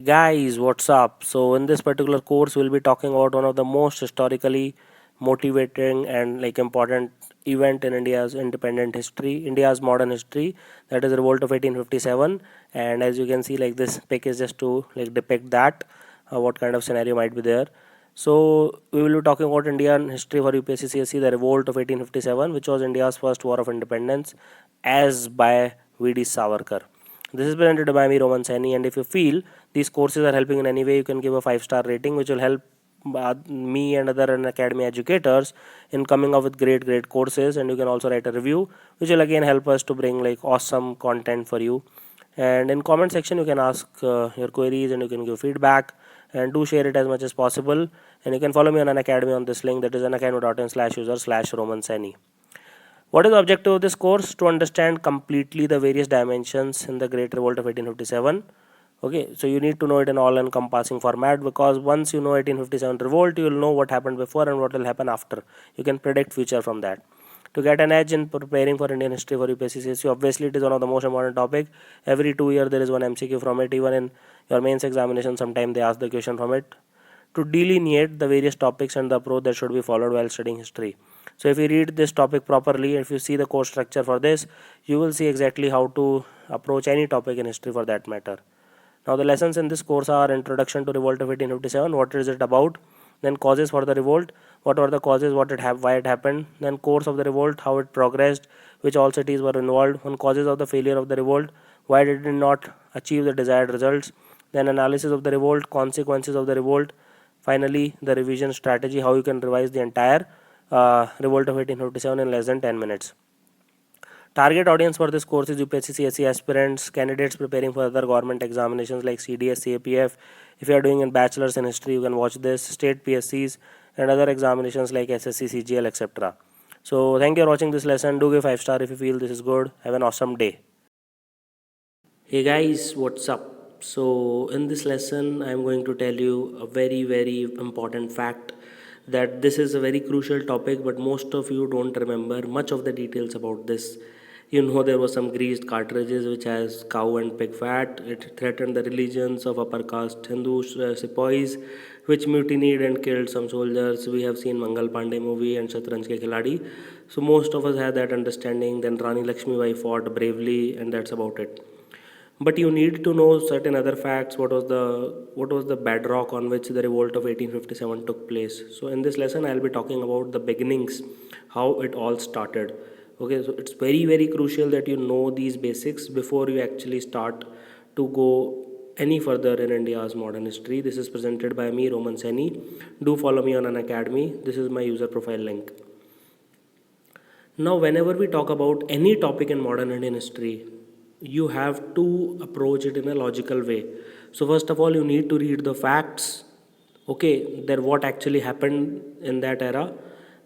Guys, what's up? So, in this particular course, we'll be talking about one of the most historically motivating and important event in India's independent history, India's modern history, that is Revolt of 1857. And as you can see, this pic is just to depict that what kind of scenario might be there. So, we will be talking about Indian history for UPSC CSE, the Revolt of 1857, which was India's first war of independence, as by VD Savarkar. This is presented by me, Roman Saini, and if you feel these courses are helping in any way, you can give a 5-star rating, which will help me and other academy educators in coming up with great courses. And you can also write a review, which will again help us to bring awesome content for you. And in comment section, you can ask your queries and you can give feedback, and do share it as much as possible. And you can follow me on an academy on this link, that is unacademy.in/user/Roman Saini. What is the objective of this course? To understand completely the various dimensions in the Great Revolt of 1857. Okay, so you need to know it in all encompassing format, because once you know 1857 revolt, you will know what happened before and what will happen after. You can predict future from that. To get an edge in preparing for Indian history for UPSC CSE, obviously it is one of the most important topic. Every 2 years there is one MCQ from it. Even in your mains examination, sometime they ask the question from it, to delineate the various topics and the approach that should be followed while studying history. So if you read this topic properly, if you see the course structure for this, you will see exactly how to approach any topic in history for that matter. Now the lessons in this course are: introduction to revolt of 1857, what is it about, then causes for the revolt, what were the causes, why it happened, then course of the revolt, how it progressed, which all cities were involved, on causes of the failure of the revolt, why did it not achieve the desired results, then analysis of the revolt, consequences of the revolt, finally the revision strategy, how you can revise the entire revolt of 1857 in less than 10 minutes. Target audience for this course is UPSC CSE aspirants, candidates preparing for other government examinations like CDS, CAPF. If you are doing in bachelor's in history, you can watch this. State PSCs and other examinations like SSC, CGL, etc. So thank you for watching this lesson. Do give 5-star if you feel this is good. Have an awesome day. Hey guys, what's up? So, in this lesson, I'm going to tell you a very important fact, that this is a very crucial topic, but most of you don't remember much of the details about this. You know, there was some greased cartridges which has cow and pig fat. It threatened the religions of upper caste Hindus, sepoys, which mutinied and killed some soldiers. We have seen Mangal Pandey movie and Shatranj Ke Khiladi. So most of us have that understanding. Then Rani Lakshmibai fought bravely, and that's about it. But you need to know certain other facts. What was the bedrock on which the revolt of 1857 took place? So in this lesson I'll be talking about the beginnings, how it all started. Okay, so it's very crucial that you know these basics before you actually start to go any further in India's modern history. This is presented by me, Roman Seni. Do follow me on an academy. This is my user profile link. Now, whenever we talk about any topic in modern Indian history, you have to approach it in a logical way. So, first of all, you need to read the facts, okay, that what actually happened in that era.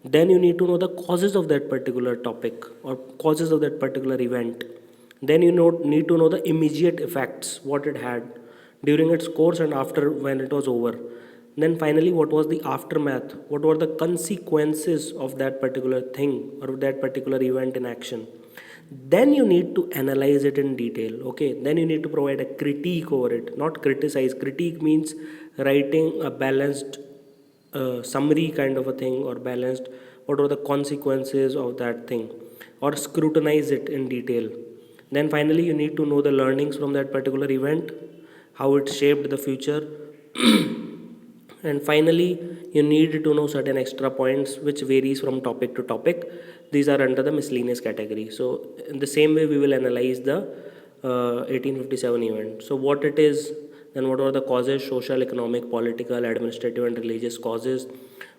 Then you need to know the causes of that particular topic or causes of that particular event. Then need to know the immediate effects, what it had during its course and after when it was over. Then finally, what was the aftermath? What were the consequences of that particular thing or that particular event in action? Then you need to analyze it in detail. Okay, then you need to provide a critique over it, not criticize. Critique means writing a balanced summary kind of a thing, or balanced what are the consequences of that thing, or scrutinize it in detail. Then finally, you need to know the learnings from that particular event, how it shaped the future. And finally, you need to know certain extra points which varies from topic to topic. These are under the miscellaneous category. So in the same way, we will analyze the 1857 event. So what it is, then what were the causes: social, economic, political, administrative and religious causes.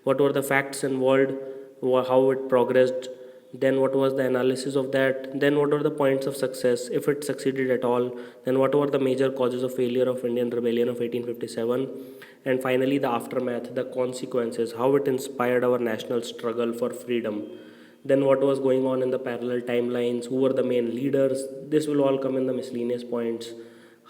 What were the facts involved, how it progressed, then what was the analysis of that, then what were the points of success if it succeeded at all, then what were the major causes of failure of Indian rebellion of 1857, and finally the aftermath, the consequences, how it inspired our national struggle for freedom. Then what was going on in the parallel timelines, who were the main leaders. This will all come in the miscellaneous points.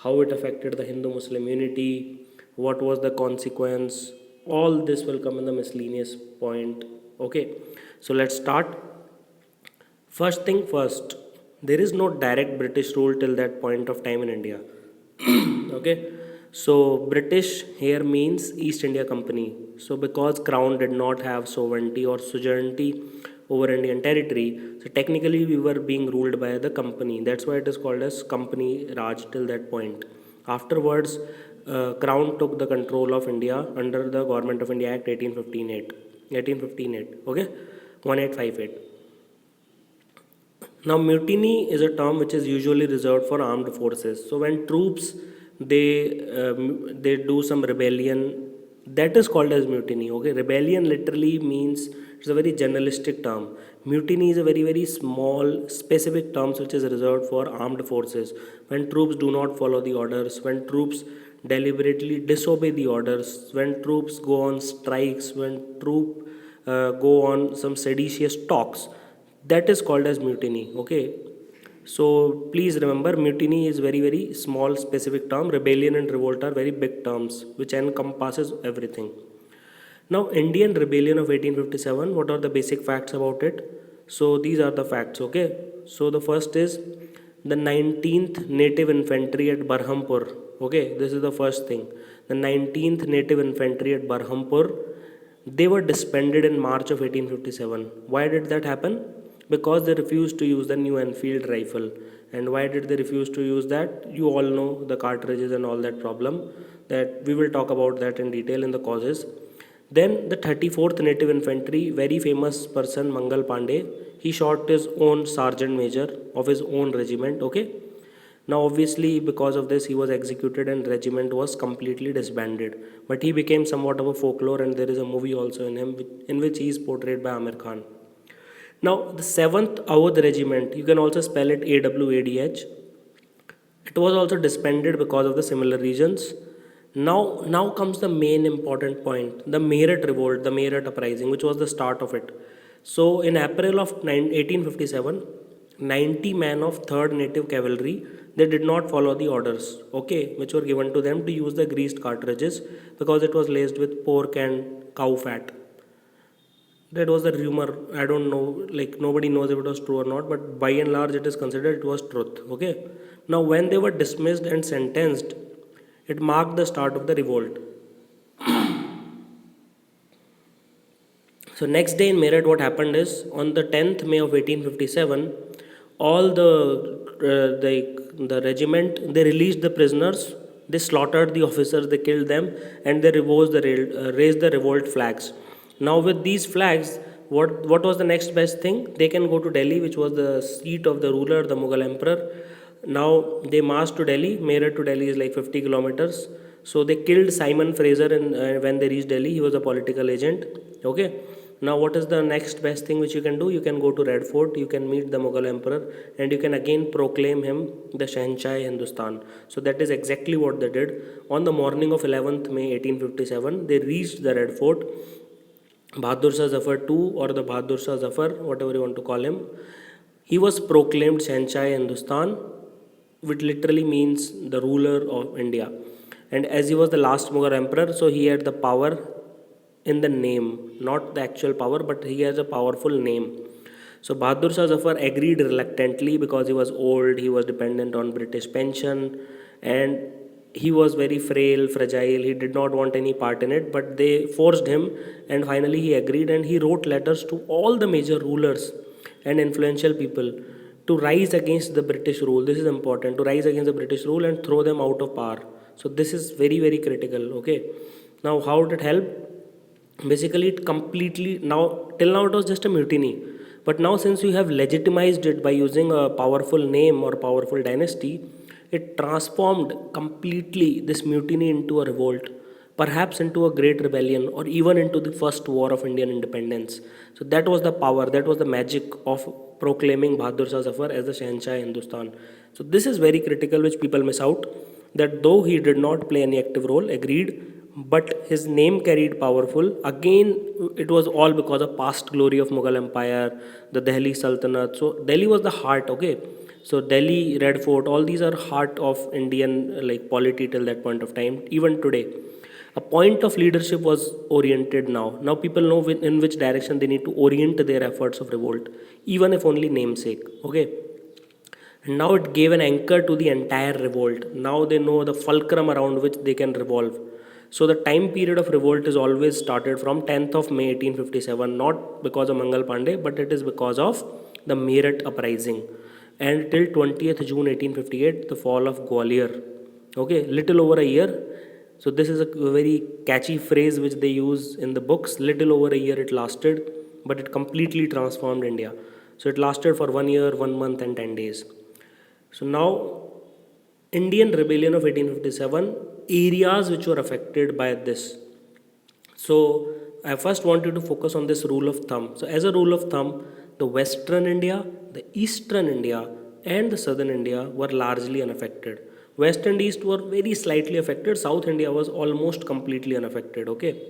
How it affected the Hindu Muslim unity, what was the consequence, all this will come in the miscellaneous point. Okay, so let's start. First thing first, there is no direct British rule till that point of time in India. Okay, So British here means East India Company. So because crown did not have sovereignty or suzerainty over Indian territory, so technically we were being ruled by the company. That's why it is called as company raj till that point. Afterwards, crown took the control of India under the Government of India Act 1815. Okay, 1858. Now, mutiny is a term which is usually reserved for armed forces. So, when troops they do some rebellion, that is called as mutiny. Okay, rebellion literally means it's a very generalistic term. Mutiny is a very small specific terms which is reserved for armed forces. When troops do not follow the orders, when troops deliberately disobey the orders, when troops go on strikes, when troops go on some seditious talks, that is called as mutiny. Okay, so please remember, mutiny is very small specific term. Rebellion and revolt are very big terms which encompasses everything. Now, Indian rebellion of 1857, what are the basic facts about it? So these are the facts. Okay, so the first is the 19th native infantry at Barhampur. Okay, this is the first thing. The 19th native infantry at Barhampur, they were disbanded in March of 1857. Why did that happen? Because they refused to use the new Enfield rifle. And why did they refuse to use that? You all know the cartridges and all that problem, that we will talk about that in detail in the causes. Then the 34th native infantry, very famous person Mangal Pandey, he shot his own sergeant major of his own regiment. Okay, now obviously because of this he was executed and regiment was completely disbanded, but he became somewhat of a folklore, and there is a movie also in him in which he is portrayed by Amir Khan. Now, the 7th Awadh Regiment, you can also spell it AWADH, it was also disbanded because of the similar reasons. Now comes the main important point, the Meerut Revolt, the Meerut Uprising, which was the start of it. So, in April of 1857, 90 men of 3rd Native Cavalry, they did not follow the orders, okay, which were given to them to use the greased cartridges because it was laced with pork and cow fat. That was the rumor. I don't know, like nobody knows if it was true or not, but by and large it is considered it was truth. Okay, now when they were dismissed and sentenced, it marked the start of the revolt. So next day in Meerut, what happened is on the 10th May of 1857, all the regiment, they released the prisoners, they slaughtered the officers, they killed them, and they raised the revolt flags. Now with these flags, what was the next best thing? They can go to Delhi, which was the seat of the ruler, the Mughal emperor. Now they marched to Delhi. Meerut to Delhi is like 50 kilometers. So they killed Simon Fraser when they reached Delhi. He was a political agent. Okay. Now what is the next best thing which you can do? You can go to Red Fort. You can meet the Mughal emperor, and you can again proclaim him the Shahanshah Hindustan. So that is exactly what they did. On the morning of 11th May 1857, they reached the Red Fort. Bahadur Shah Zafar II, or the Bahadur Shah Zafar, whatever you want to call him, he was proclaimed Shahanshah Hindustan, which literally means the ruler of India. And as he was the last Mughal emperor, so he had the power in the name, not the actual power, but he has a powerful name. So Bahadur Shah Zafar agreed reluctantly because he was old, he was dependent on British pension, and he was very frail, fragile, he did not want any part in it, but they forced him, and finally he agreed, and he wrote letters to all the major rulers and influential people to rise against the British rule. This is important, to rise against the British rule and throw them out of power. So this is very critical. Okay, now how did it help? Basically it completely, now till now it was just a mutiny, but now since you have legitimized it by using a powerful name or powerful dynasty, it transformed completely this mutiny into a revolt, perhaps into a great rebellion, or even into the first war of Indian independence. So that was the power, that was the magic of proclaiming Bahadur Shah Zafar as the Shahanshah Hindustan. So this is very critical, which people miss out, that though he did not play any active role, agreed, but his name carried powerful. Again, it was all because of past glory of Mughal Empire, the Delhi Sultanate. So Delhi was the heart. Okay, so Delhi, Red Fort, all these are heart of Indian like polity till that point of time. Even today, a point of leadership was oriented now. Now people know in which direction they need to orient their efforts of revolt, even if only namesake. Okay. And now it gave an anchor to the entire revolt. Now they know the fulcrum around which they can revolve. So the time period of revolt is always started from 10th of May 1857, not because of Mangal Pandey, but it is because of the Meerut uprising. And till 20th June 1858, the fall of Gwalior. Okay, little over a year. So this is a very catchy phrase which they use in the books. Little over a year it lasted, but it completely transformed India. So it lasted for 1 year, 1 month, and 10 days. So now, Indian rebellion of 1857, areas which were affected by this. So I first want you to focus on this rule of thumb. So as a rule of thumb, the Western India, the Eastern India, and the Southern India were largely unaffected. West and East were very slightly affected. South India was almost completely unaffected. Okay.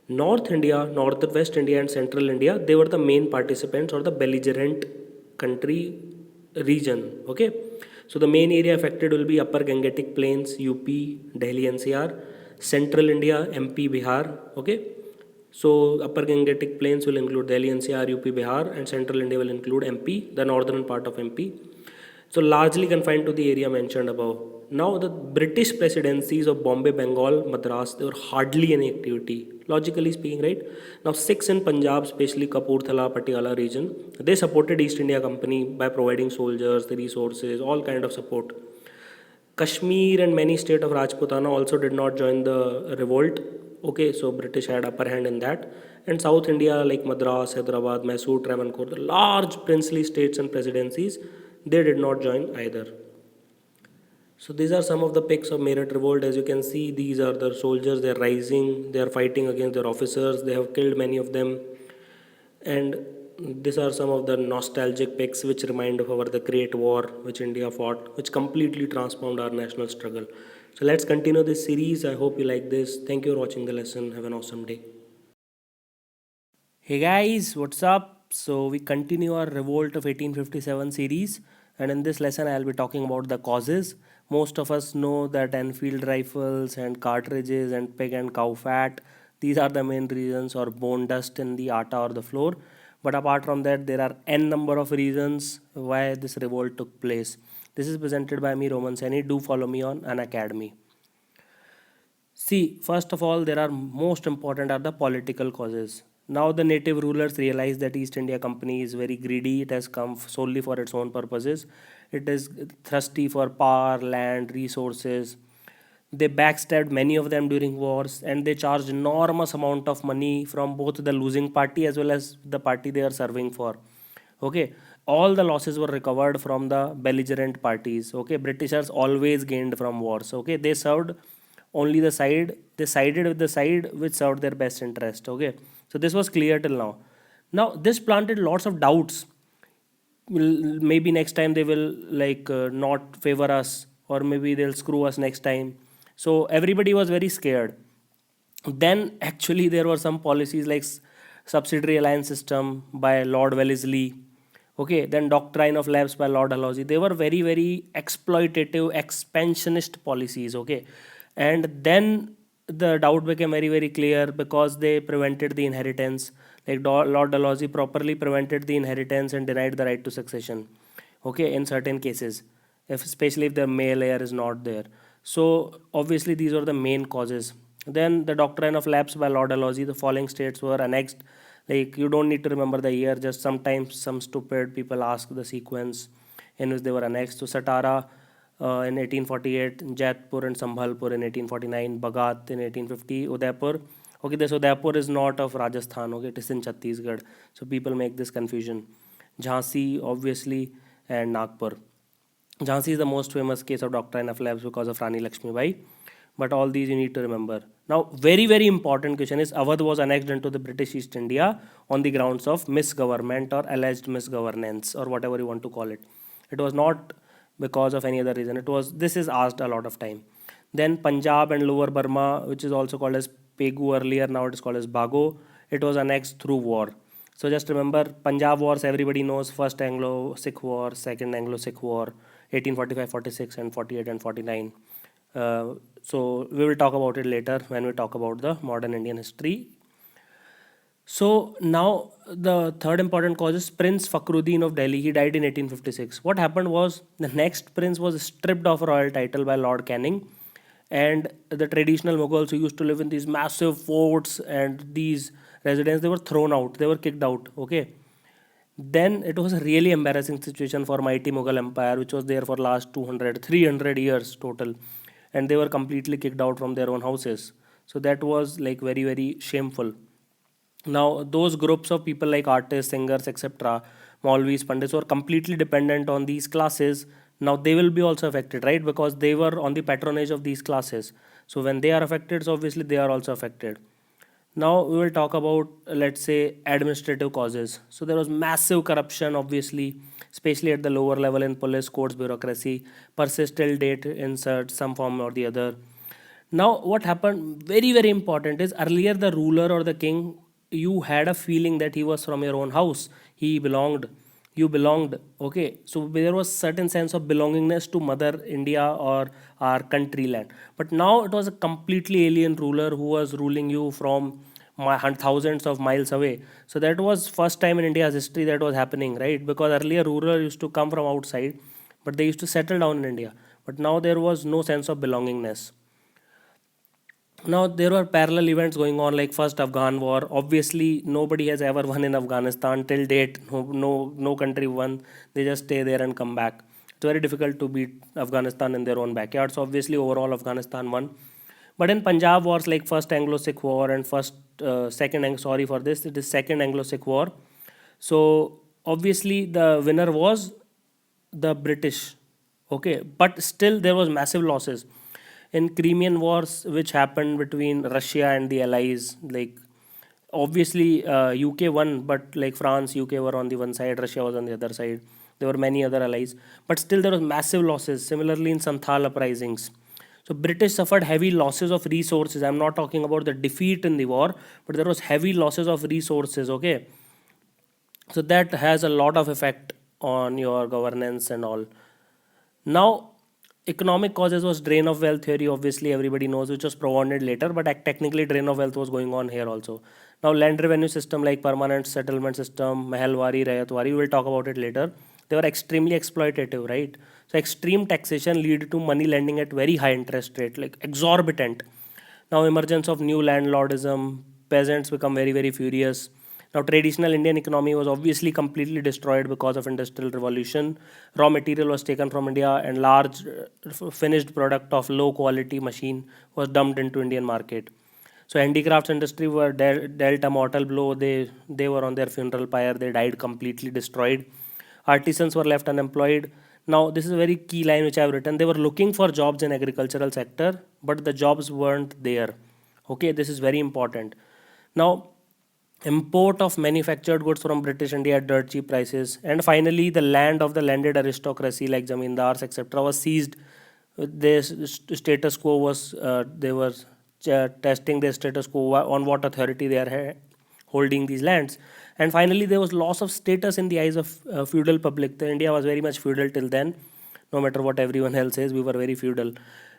North India, Northwest India, and Central India, they were the main participants or the belligerent country region. Okay, so the main area affected will be Upper Gangetic Plains, UP, Delhi NCR, Central India, MP, Bihar. Okay, so Upper Gangetic Plains will include Delhi NCR, UP, Bihar, and Central India will include MP, the northern part of MP. So largely confined to the area mentioned above. Now the British presidencies of Bombay, Bengal, Madras, they were hardly any activity, logically speaking, right? Now 6 in Punjab, especially Kapurthala, Patiala region, they supported East India Company by providing soldiers, the resources, all kind of support. Kashmir and many states of Rajputana also did not join the revolt. Okay, so British had upper hand in that. And South India like Madras, Hyderabad, Mysore, Travancore, the large princely states and presidencies, they did not join either. So these are some of the pics of Meerut revolt. As you can see, these are the soldiers. They are rising. They are fighting against their officers. They have killed many of them. And these are some of the nostalgic pics which remind of the Great War which India fought, which completely transformed our national struggle. So let's continue this series. I hope you like this. Thank you for watching the lesson. Have an awesome day. Hey guys, what's up? So we continue our Revolt of 1857 series, and in this lesson I'll be talking about the causes. Most of us know that Enfield rifles and cartridges and pig and cow fat, these are the main reasons, or bone dust in the atta or the floor. But apart from that, there are n number of reasons why this revolt took place. This is presented by me, Roman Saini. Do follow me on an academy. See, first of all, there are most important are the political causes. Now the native rulers realize that East India Company is very greedy. It has come solely for its own purposes. It is thirsty for power, land, resources. They backstabbed many of them during wars, and they charged enormous amount of money from both the losing party as well as the party they are serving for. Okay, all the losses were recovered from the belligerent parties. Okay, Britishers always gained from wars. Okay, they served only the side, they sided with the side which served their best interest. Okay, so this was clear till now. Now this planted lots of doubts. Maybe next time they will not favor us, or maybe they'll screw us next time. So everybody was very scared. Then actually there were some policies like subsidiary alliance system by Lord Wellesley. Okay, then doctrine of lapse by Lord Dalhousie. They were very very exploitative, expansionist policies. Okay, and then the doubt became very very clear because they prevented the inheritance. Like Lord Dalhousie properly prevented the inheritance and denied the right to succession. Okay, in certain cases, if especially if the male heir is not there. So obviously these are the main causes. Then the doctrine of lapse by Lord Dalhousie, the following states were annexed. Like you don't need to remember the year, just sometimes some stupid people ask the sequence in which they were annexed. So Satara in 1848, Jaipur and Sambhalpur in 1849, Bagath in 1850, Udaipur. Okay, this Udaipur is not of Rajasthan, okay, it is in Chhattisgarh. So people make this confusion. Jhansi, obviously, and Nagpur. Jhansi is the most famous case of doctrine of lapse because of Rani Lakshmibai. But all these you need to remember. Now, very, very important question is Awadh was annexed into the British East India on the grounds of misgovernment or alleged misgovernance or whatever you want to call it. It was not because of any other reason. It was, this is asked a lot of time. Then Punjab and Lower Burma, which is also called as Pegu earlier, now it is called as Bago. It was annexed through war. So just remember, Punjab wars everybody knows. First Anglo-Sikh war, second Anglo-Sikh war, 1845, 46 and 48 and 49. So we will talk about it later when we talk about the modern Indian history. So now the third important cause is Prince Fakhruddin of Delhi. He died in 1856. What happened was the next prince was stripped of royal title by Lord Canning, and the traditional Mughals who used to live in these massive forts and these residents, they were thrown out. They were kicked out. Okay. Then it was a really embarrassing situation for mighty Mughal Empire, which was there for last 200, 300 years total, and they were completely kicked out from their own houses. So that was like very very shameful. Now, those groups of people like artists, singers, etc., Maulvis, Pandits were completely dependent on these classes. Now, they will be also affected, right? Because they were on the patronage of these classes. So, when they are affected, so obviously they are also affected. Now, we will talk about, let's say, administrative causes. So, there was massive corruption, obviously, especially at the lower level in police, courts, bureaucracy, persist till date in some form or the other. Now, what happened, very, very important, is earlier the ruler or the king, you had a feeling that he was from your own house. He belonged, you belonged. Okay, so there was certain sense of belongingness to Mother India or our country land. But now it was a completely alien ruler who was ruling you from thousands of miles away. So that was first time in India's history that was happening, right? Because earlier ruler used to come from outside, but they used to settle down in India. But now there was no sense of belongingness. Now there were parallel events going on, like first Afghan war. Obviously nobody has ever won in Afghanistan till date. No country won. They just stay there and come back. It's very difficult to beat Afghanistan in their own backyard. So obviously overall Afghanistan won. But in Punjab wars, like first Anglo-Sikh war and sorry for this, it is second Anglo-Sikh war. So obviously the winner was the British. Okay, but still there was massive losses in Crimean wars, which happened between Russia and the Allies. Like obviously UK won, but like France, UK were on the one side, Russia was on the other side. There were many other allies, but still there was massive losses. Similarly in Santhal uprisings. So British suffered heavy losses of resources. I'm not talking about the defeat in the war, but there was heavy losses of resources. Okay, so that has a lot of effect on your governance and all. Now, economic causes was drain of wealth theory, obviously everybody knows, which was provided later, but technically drain of wealth was going on here also. Now, land revenue system like permanent settlement system, Mahalwari, Rayatwari, we will talk about it later. They were extremely exploitative, right? So extreme taxation lead to money lending at very high interest rate, like exorbitant. Now, emergence of new landlordism, peasants become very, very furious. Now, traditional Indian economy was obviously completely destroyed because of industrial revolution. Raw material was taken from India, and large finished product of low quality machine was dumped into Indian market. So, handicrafts industry were dealt a mortal blow. They were on their funeral pyre. They died completely destroyed. Artisans were left unemployed. Now, this is a very key line which I have written. They were looking for jobs in agricultural sector, but the jobs weren't there. Okay, this is very important. Now, import of manufactured goods from British India at dirt cheap prices, and finally the land of the landed aristocracy like zamindars etc. was seized. This status quo was they were testing their status quo on what authority they are holding these lands, and finally there was loss of status in the eyes of feudal public. The India was very much feudal till then, no matter what everyone else says, we were very feudal,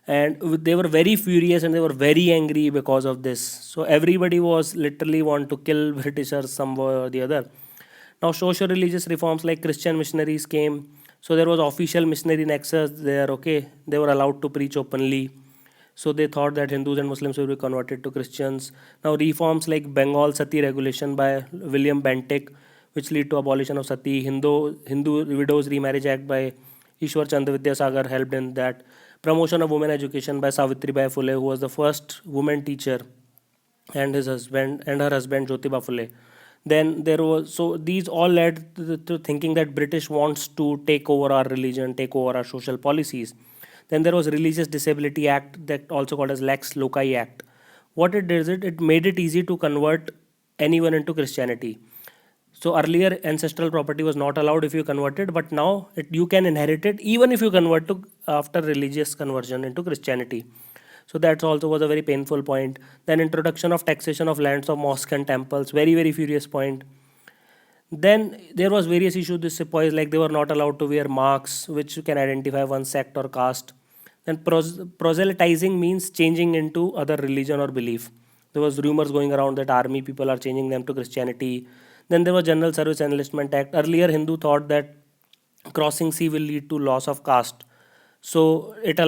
and they were very furious and they were very angry because of this. So everybody was literally want to kill Britishers some way or the other. Now social religious reforms like Christian missionaries came, so there was official missionary nexus there. Okay, they were allowed to preach openly, so they thought that Hindus and Muslims will be converted to Christians. Now reforms like Bengal sati regulation by William Bentinck, which lead to abolition of sati. Hindu widows remarriage act by Ishwar Chandra Vidyasagar helped in that. Promotion of women education by Savitri Bai Phule, who was the first woman teacher, and her husband Jyotiba Phule. Then there was, so these all led to thinking that British wants to take over our religion, take over our social policies. Then there was Religious Disability Act, that also called as Lex Loci Act. What it did is it made it easy to convert anyone into Christianity. So earlier ancestral property was not allowed if you converted, but now you can inherit it even if you convert to after religious conversion into Christianity. So that also was a very painful point. Then introduction of taxation of lands of mosques and temples, very very furious point. Then there was various issues with sepoys, like they were not allowed to wear marks which can identify one sect or caste. Then proselytizing means changing into other religion or belief. There was rumors going around that army people are changing them to Christianity. Then there was General Service Enlistment Act. Earlier, Hindu thought that crossing sea will lead to loss of caste. So it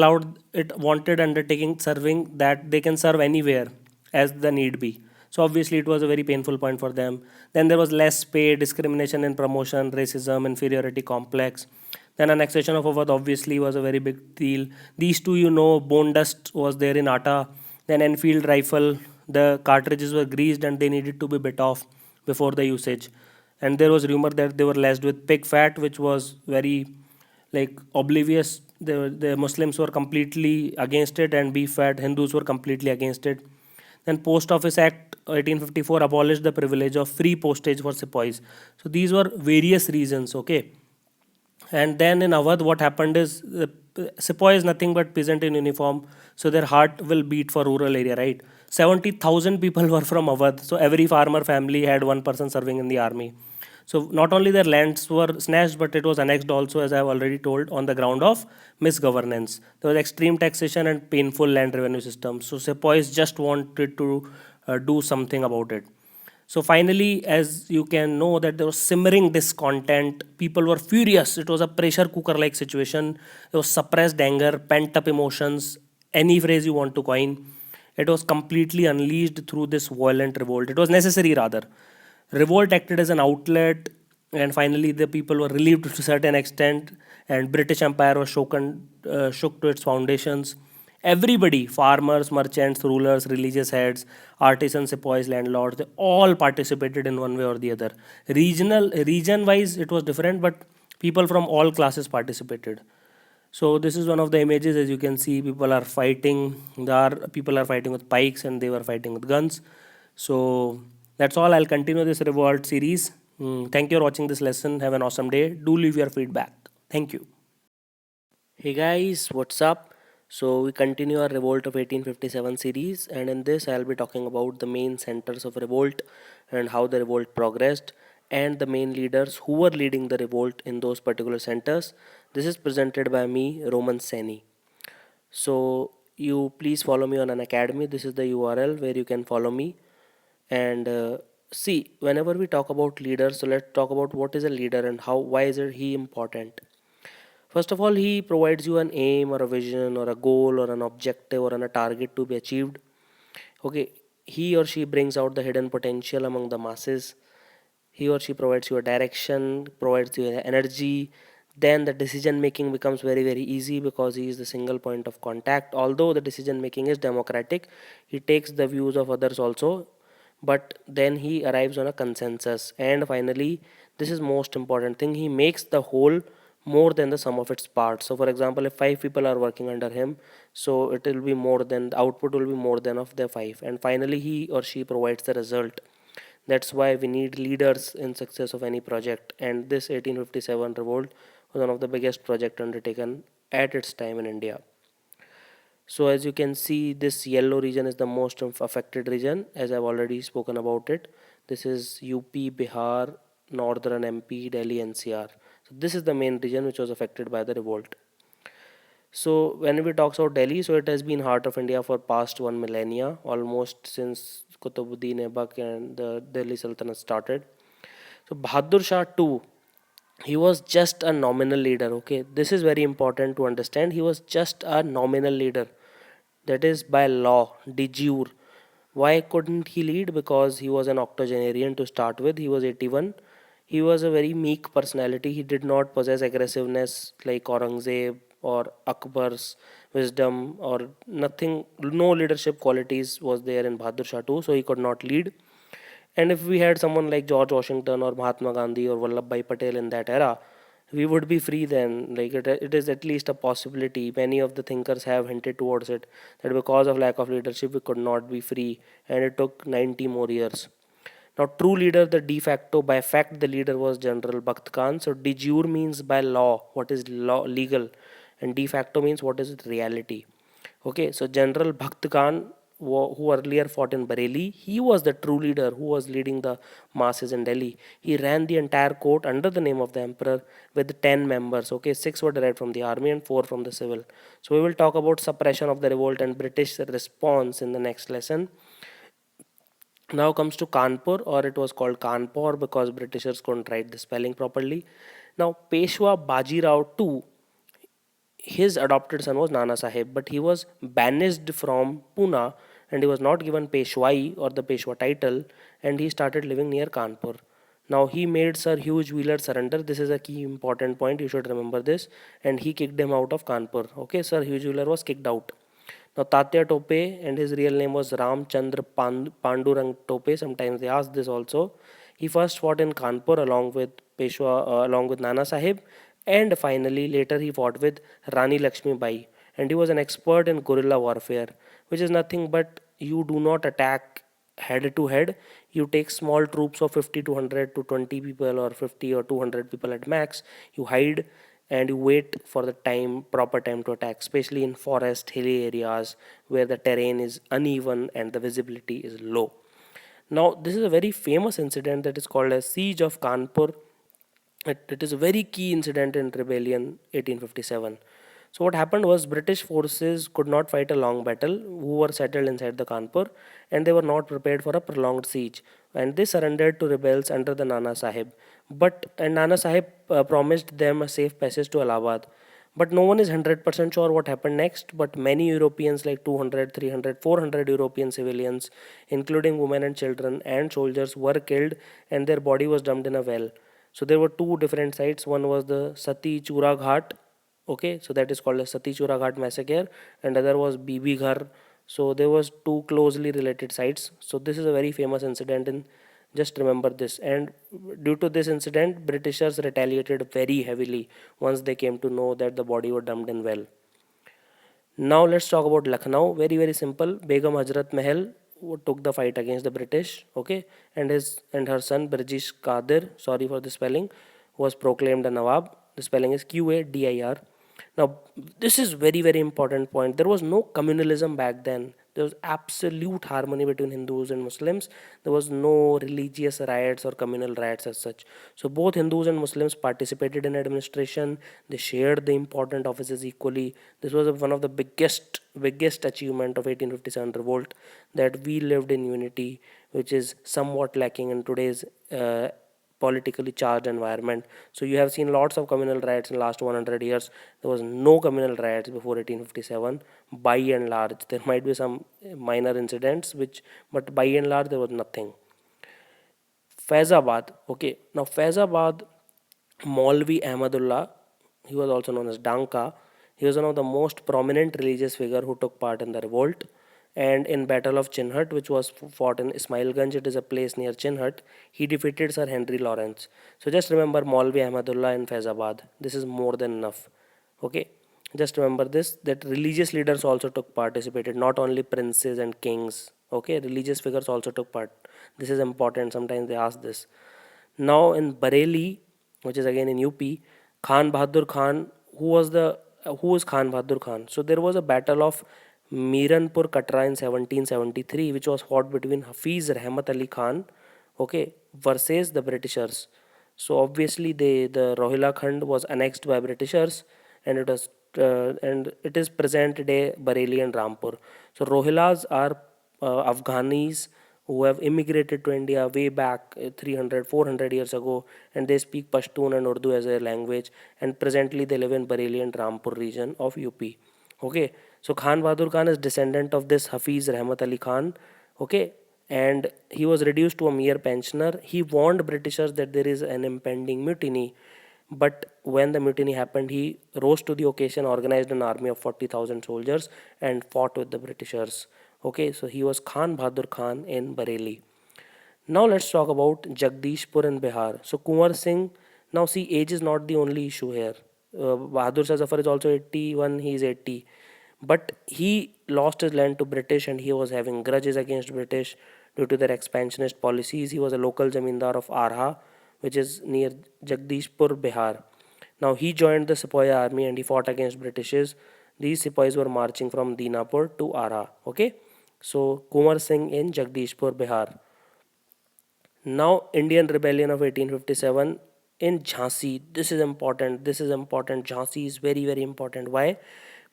wanted undertaking serving that they can serve anywhere as the need be. So obviously it was a very painful point for them. Then there was less pay, discrimination in promotion, racism, inferiority complex. Then annexation of Awadh obviously was a very big deal. These two, bone dust was there in Atta. Then Enfield rifle, the cartridges were greased and they needed to be bit off before the usage. And there was rumor that they were laced with pig fat, which was very oblivious. The Muslims were completely against it, and beef fat Hindus were completely against it. Then Post Office Act 1854 abolished the privilege of free postage for sepoys. So these were various reasons. Okay, and then in Awadh, what happened is the sepoy is nothing but peasant in uniform, so their heart will beat for rural area, right? 70,000 people were from Awadh, so every farmer family had one person serving in the army. So not only their lands were snatched, but it was annexed also, as I have already told, on the ground of misgovernance. There was extreme taxation and painful land revenue system. So sepoys just wanted to do something about it. So finally, as you can know, that there was simmering discontent. People were furious. It was a pressure cooker-like situation. There was suppressed anger, pent-up emotions, any phrase you want to coin. It was completely unleashed through this violent revolt. It was necessary rather. Revolt acted as an outlet, and finally the people were relieved to a certain extent, and British Empire was shook to its foundations. Everybody, farmers, merchants, rulers, religious heads, artisans, sepoys, landlords, they all participated in one way or the other. Region wise, it was different, but people from all classes participated. So this is one of the images. As you can see, people are fighting. People are fighting with pikes, and they were fighting with guns. So that's all. I'll continue this revolt series. Thank you for watching this lesson. Have an awesome day. Do leave your feedback. Thank you. Hey guys, what's up? So we continue our Revolt of 1857 series, and in this I'll be talking about the main centers of revolt and how the revolt progressed, and the main leaders who were leading the revolt in those particular centers. This is presented by me, Roman Saini. So you please follow me on an academy. This is the URL where you can follow me. And see, whenever we talk about leaders, so let's talk about what is a leader and why is it he important. First of all, he provides you an aim or a vision or a goal or an objective or a target to be achieved. Okay, he or she brings out the hidden potential among the masses. He or she provides you a direction, provides you energy. Then the decision making becomes very, very easy because he is the single point of contact. Although the decision making is democratic, he takes the views of others also, but then he arrives on a consensus. And finally, this is most important thing, he makes the whole more than the sum of its parts. So for example, if five people are working under him, so it will be more than the output will be more than of the five. And finally, he or she provides the result. That's why we need leaders in success of any project. And this 1857 revolt was one of the biggest project undertaken at its time in India. So as you can see, this yellow region is the most affected region, as I've already spoken about it. This is UP, Bihar, Northern MP, Delhi, NCR. So this is the main region which was affected by the revolt. So when we talk about Delhi, so it has been heart of India for past one millennia, almost since Qutbuddin Aibak and the Delhi Sultanate started. So Bahadur Shah too, he was just a nominal leader. Okay, this is very important to understand. He was just a nominal leader, that is by law, de jure. Why couldn't he lead? Because he was an octogenarian to start with. He was 81. He was a very meek personality. He did not possess aggressiveness like Aurangzeb or Akbar's wisdom or nothing. No leadership qualities was there in Bahadur Shah too, so he could not lead. And if we had someone like George Washington or Mahatma Gandhi or Vallabhbhai Patel in that era, we would be free then. Like it is at least a possibility. Many of the thinkers have hinted towards it that because of lack of leadership, we could not be free, and it took 90 more years. Now, true leader, the de facto, by fact, the leader was General Bakht Khan. So, de jure means by law, what is law legal, and de facto means what is reality. Okay, so General Bakht Khan, who earlier fought in Bareilly, he was the true leader who was leading the masses in Delhi. He ran the entire court under the name of the emperor with 10 members. Okay, 6 were derived from the army and 4 from the civil. So we will talk about suppression of the revolt and British response in the next lesson. Now comes to Kanpur, or it was called Kanpur because Britishers couldn't write the spelling properly. Now Peshwa Bajirao II, his adopted son was Nana Sahib, but he was banished from Pune and he was not given Peshwai or the Peshwa title, and he started living near Kanpur. Now he made Sir Hugh Wheeler surrender. This is a key important point. You should remember this. And he kicked him out of Kanpur. Okay, Sir Hugh Wheeler was kicked out. Now Tatya Tope, and his real name was Ramchandra Pandurang Tope. Sometimes they ask this also. He first fought in Kanpur along with along with Nana Sahib, and finally later he fought with Rani Lakshmi Bai. And he was an expert in guerrilla warfare, which is nothing but you do not attack head to head. You take small troops of 50 to 100 to 20 people or 50 or 200 people at max. You hide and you wait for the proper time to attack, especially in forest hilly areas where the terrain is uneven and the visibility is low. Now this is a very famous incident that is called as siege of Kanpur. It is a very key incident in rebellion 1857. So what happened was British forces could not fight a long battle, who were settled inside the Kanpur, and they were not prepared for a prolonged siege, and they surrendered to rebels under the Nana Sahib. But and Nana Sahib promised them a safe passage to Allahabad. But no one is 100% sure what happened next. But many Europeans, like 200, 300, 400 European civilians, including women and children and soldiers, were killed, and their body was dumped in a well. So there were two different sites. One was the Sati Chura Ghat, okay, so that is called a Sati Chura Ghat massacre, and other was Bibi Ghar. So there was two closely related sites. So this is a very famous incident, and just remember this. And due to this incident, Britishers retaliated very heavily once they came to know that the body was dumped in well. Now let's talk about Lucknow. Very very simple. Begum Hazrat Mahal who took the fight against the British. Okay, and her son British Qadir. Sorry for the spelling. Was proclaimed a Nawab. The spelling is Qadir. Now this is very very important point. There was no communalism back then. There was absolute harmony between Hindus and Muslims. There was no religious riots or communal riots as such. So both Hindus and Muslims participated in administration. They shared the important offices equally. This was one of the biggest achievement of 1857 revolt, that we lived in unity, which is somewhat lacking in today's politically charged environment. So you have seen lots of communal riots in the last 100 years. There was no communal riots before 1857 by and large. There might be some minor incidents but by and large there was nothing. Faizabad. Okay, now Faizabad, Maulvi Ahmadullah, he was also known as Danka. He was one of the most prominent religious figure who took part in the revolt. And in Battle of Chinhut, which was fought in Ismailganj, it is a place near Chinhut, he defeated Sir Henry Lawrence. So just remember Maulvi Ahmadullah in Faizabad. This is more than enough. Okay, just remember this, that religious leaders also participated, not only princes and kings. Okay, religious figures also took part. This is important. Sometimes they ask this. Now in Bareilly, which is again in UP, Khan Bahadur Khan, who was Khan Bahadur Khan? So there was a battle of Miranpur Katra in 1773, which was fought between Hafiz Rahmat Ali Khan, okay, versus the Britishers. So obviously the Rohilla Khand was annexed by Britishers, and it is present day Bareilly and Rampur. So Rohillas are Afghanis who have immigrated to India way back 300, 400 years ago, and they speak Pashtun and Urdu as their language, and presently they live in Bareilly and Rampur region of UP. Okay, so Khan Bahadur Khan is descendant of this Hafiz Rahmat Ali Khan. Okay, and he was reduced to a mere pensioner. He warned Britishers that there is an impending mutiny, but when the mutiny happened, he rose to the occasion, organized an army of 40,000 soldiers, and fought with the Britishers. Okay, so he was Khan Bahadur Khan in Bareilly. Now let's talk about Jagdishpur in Bihar. So Kunwar Singh, now see, age is not the only issue here. Bahadur Shah Zafar is also 81, he is 80. But he lost his land to British, and he was having grudges against British due to their expansionist policies. He was a local zamindar of Arha, which is near Jagdishpur, Bihar. Now he joined the Sepoy army and he fought against Britishes. These Sepoys were marching from Dinapur to Arha. Okay, so Kunwar Singh in Jagdishpur, Bihar. Now Indian rebellion of 1857 in Jhansi. This is important. This is important. Jhansi is very very important. Why?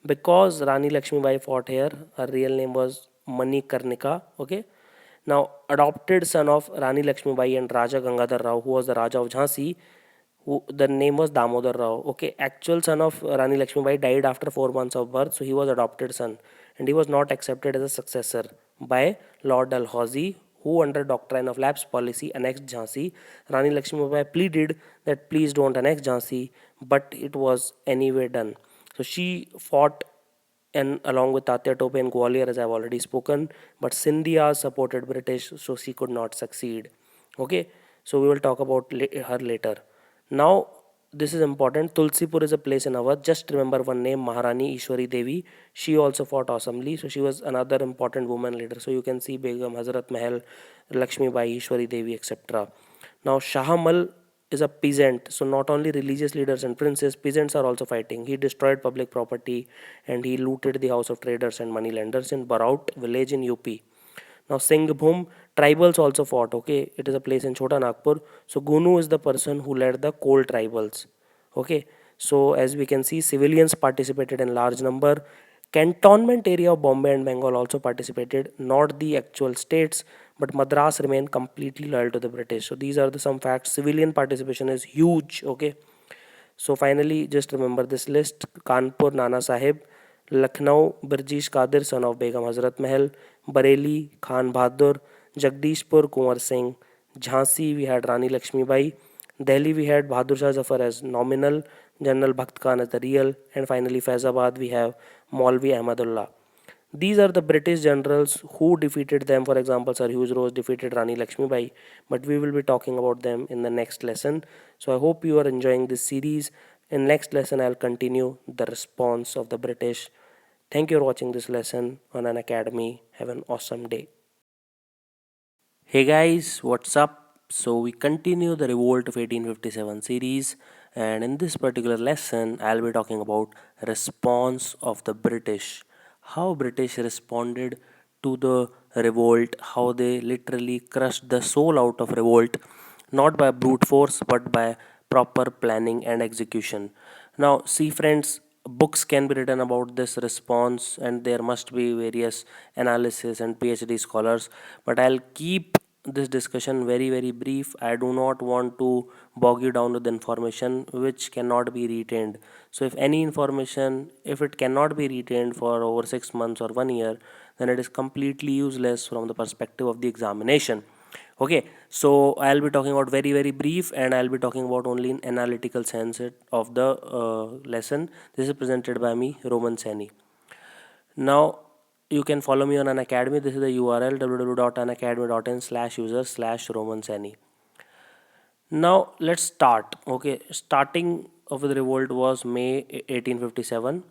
Because Rani Lakshmi Bai fought here. Her real name was Mani Karnika. Okay, Now, adopted son of Rani Lakshmibai and Raja Gangadhar Rao, who was the Raja of Jhansi, who the name was Damodar Rao. Okay, actual son of Rani Lakshmibai died after 4 months of birth, so he was adopted son, and he was not accepted as a successor by Lord Dalhousie, who under doctrine of lapse policy annexed Jhansi. Rani Lakshmibai pleaded that please don't annex Jhansi, but it was anyway done. So she fought and along with Tatya Tope and Gwalior, as I've already spoken, but Scindia supported British, so she could not succeed. Okay, so we will talk about her later. Now, this is important. Tulsipur is a place in Awadh. Just remember one name, Maharani Ishwari Devi. She also fought awesomely, so she was another important woman leader. So you can see Begum, Hazrat Mahal, Lakshmi Bai, Ishwari Devi, etc. Now, Shahamal is a peasant, so not only religious leaders and princes, peasants are also fighting. He destroyed public property and he looted the house of traders and moneylenders in Baraut village in UP. Now, Singhbhum tribals also fought. Okay, it is a place in Chota Nagpur. So Gunu is the person who led the Kol tribals. Okay, so as we can see, civilians participated in large number. Cantonment area of Bombay and Bengal also participated, not the actual states, but Madras remained completely loyal to the British. So these are the some facts. Civilian participation is huge. Okay, so finally, just remember this list: Kanpur, Nana Sahib; Lucknow, Birjish Qadir, son of Begum Hazrat Mahal; Bareilly, Khan Bahadur; Jagdishpur, Kunwar Singh; Jhansi, we had Rani Lakshmi Bai; Delhi, we had Bahadur Shah Zafar as nominal, General Bakht Khan as the real, and finally Faizabad, we have Maulvi Ahmadullah. These are the British generals who defeated them. For example, Sir Hugh Rose defeated Rani Lakshmibai, but we will be talking about them in the next lesson. So I hope you are enjoying this series. In next lesson, I'll continue the response of the British. Thank you for watching this lesson on an academy. Have an awesome day. Hey guys, what's up? So we continue the Revolt of 1857 series, and in this particular lesson, I'll be talking about response of the British. How British responded to the revolt, how they literally crushed the soul out of revolt, not by brute force but by proper planning and execution. Now, see friends, books can be written about this response, and there must be various analysis and PhD scholars, but I'll keep this discussion very brief. I do not want to bog you down with information which cannot be retained. So if any information, if it cannot be retained for over 6 months or 1 year, then it is completely useless from the perspective of the examination. Okay, so I'll be talking about very brief, and I'll be talking about only in analytical sense of the lesson. This is presented by me, Roman Saini. Now you can follow me on an academy. This is the URL www.unacademy.in/user/Roman Saini. Now let's start. Okay, starting of the revolt was May 1857.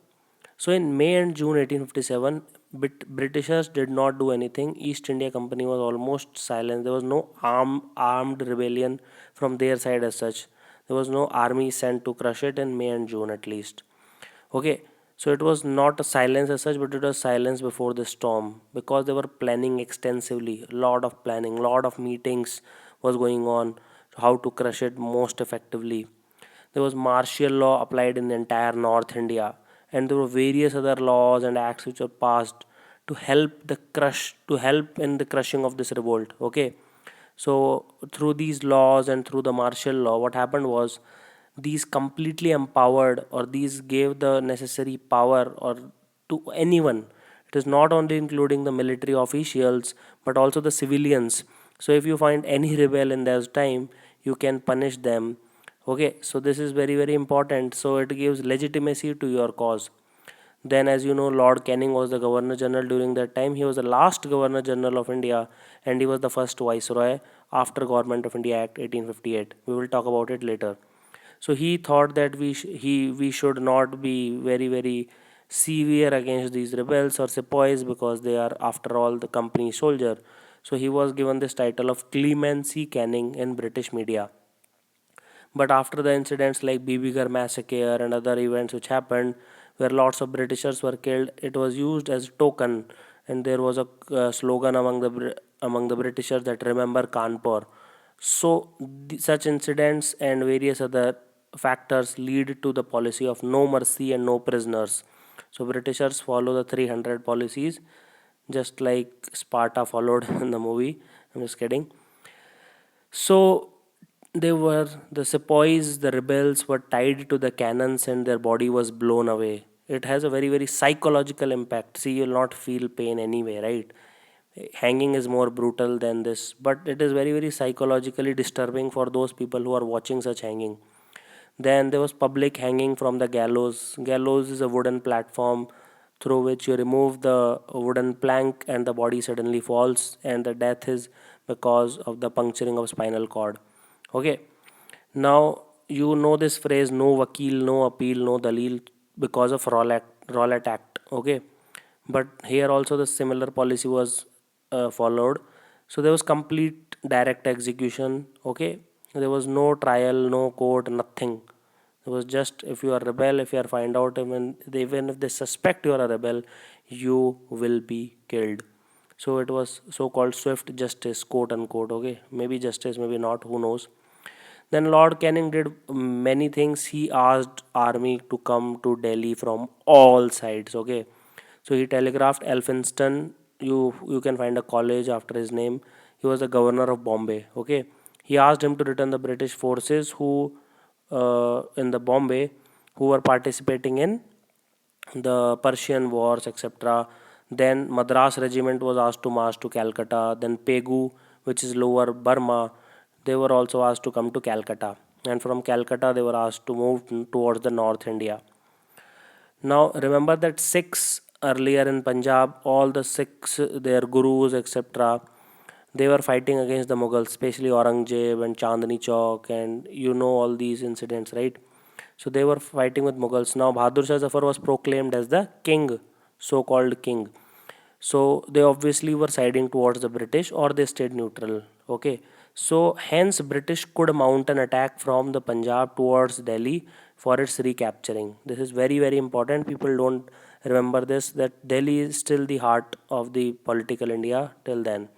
So in May and June 1857, Britishers did not do anything. East India Company was almost silent. There was no armed rebellion from their side as such. There was no army sent to crush it in May and June at least. Okay, so it was not a silence as such, but it was silence before the storm, because they were planning extensively. Lot of planning, lot of meetings was going on, how to crush it most effectively. There was martial law applied in the entire North India, and there were various other laws and acts which were passed to help in the crushing of this revolt. Okay, so through these laws and through the martial law, what happened was these completely empowered, or these gave the necessary power or to anyone. It is not only including the military officials but also the civilians. So if you find any rebel in those time, you can punish them. Okay, so this is very important. So it gives legitimacy to your cause. Then, as you know, Lord Canning was the Governor General during that time. He was the last Governor General of India, and he was the first Viceroy after Government of India Act 1858. We will talk about it later. So he thought that we should not be very severe against these rebels or sepoys, because they are after all the company soldier. So he was given this title of Clemency Canning in British media. But after the incidents like Bibigar massacre and other events which happened, where lots of Britishers were killed, it was used as a token, and there was a slogan among the Britishers that remember Kanpur. So such incidents and various other factors lead to the policy of no mercy and no prisoners. So Britishers follow the 300 policies. just like Sparta followed in the movie. I'm just kidding. So they were the sepoys, the rebels were tied to the cannons and their body was blown away. It has a very psychological impact. See, you'll not feel pain anyway, right? Hanging is more brutal than this, but it is very psychologically disturbing for those people who are watching such hanging. Then there was public hanging from the gallows. Gallows is a wooden platform through which you remove the wooden plank and the body suddenly falls, and the death is because of the puncturing of spinal cord. Okay, now you know this phrase, no vakil, no appeal, no dalil, because of Rowlatt Act. Okay, but here also the similar policy was followed. So there was complete direct execution. Okay, there was no trial, no court, nothing. It was just, if you are rebel, if you are find out, even if they suspect you are a rebel, you will be killed. So it was so called swift justice, quote unquote. Okay, maybe justice, maybe not, who knows. Then Lord Canning did many things. He asked army to come to Delhi from all sides. Okay, so he telegraphed Elphinstone. You can find a college after his name. He was the governor of Bombay. Okay, he asked him to return the British forces who in the Bombay who were participating in the Persian wars, etc. Then Madras regiment was asked to march to Calcutta. Then Pegu, which is lower Burma, they were also asked to come to Calcutta. And from Calcutta, they were asked to move towards the North India. Now, remember that Sikhs earlier in Punjab, all the Sikhs, their gurus, etc., they were fighting against the Mughals, especially Aurangzeb and Chandni Chowk, and you know all these incidents, right? So they were fighting with Mughals. Now Bahadur Shah Zafar was proclaimed as the king, so-called king. So they obviously were siding towards the British or they stayed neutral. Okay. So hence British could mount an attack from the Punjab towards Delhi for its recapturing. This is very important. People don't remember this, that Delhi is still the heart of the political India till then.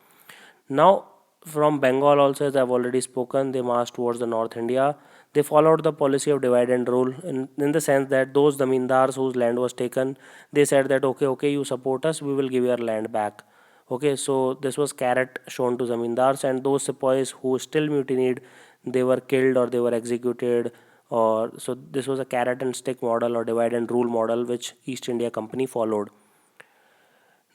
Now, from Bengal also, as I've already spoken, they marched towards the North India. They followed the policy of divide and rule in the sense that those zamindars whose land was taken, they said that okay, you support us, we will give your land back. Okay, so this was carrot shown to zamindars, and those sepoys who still mutinied, they were killed or they were executed. Or so this was a carrot and stick model or divide and rule model which East India Company followed.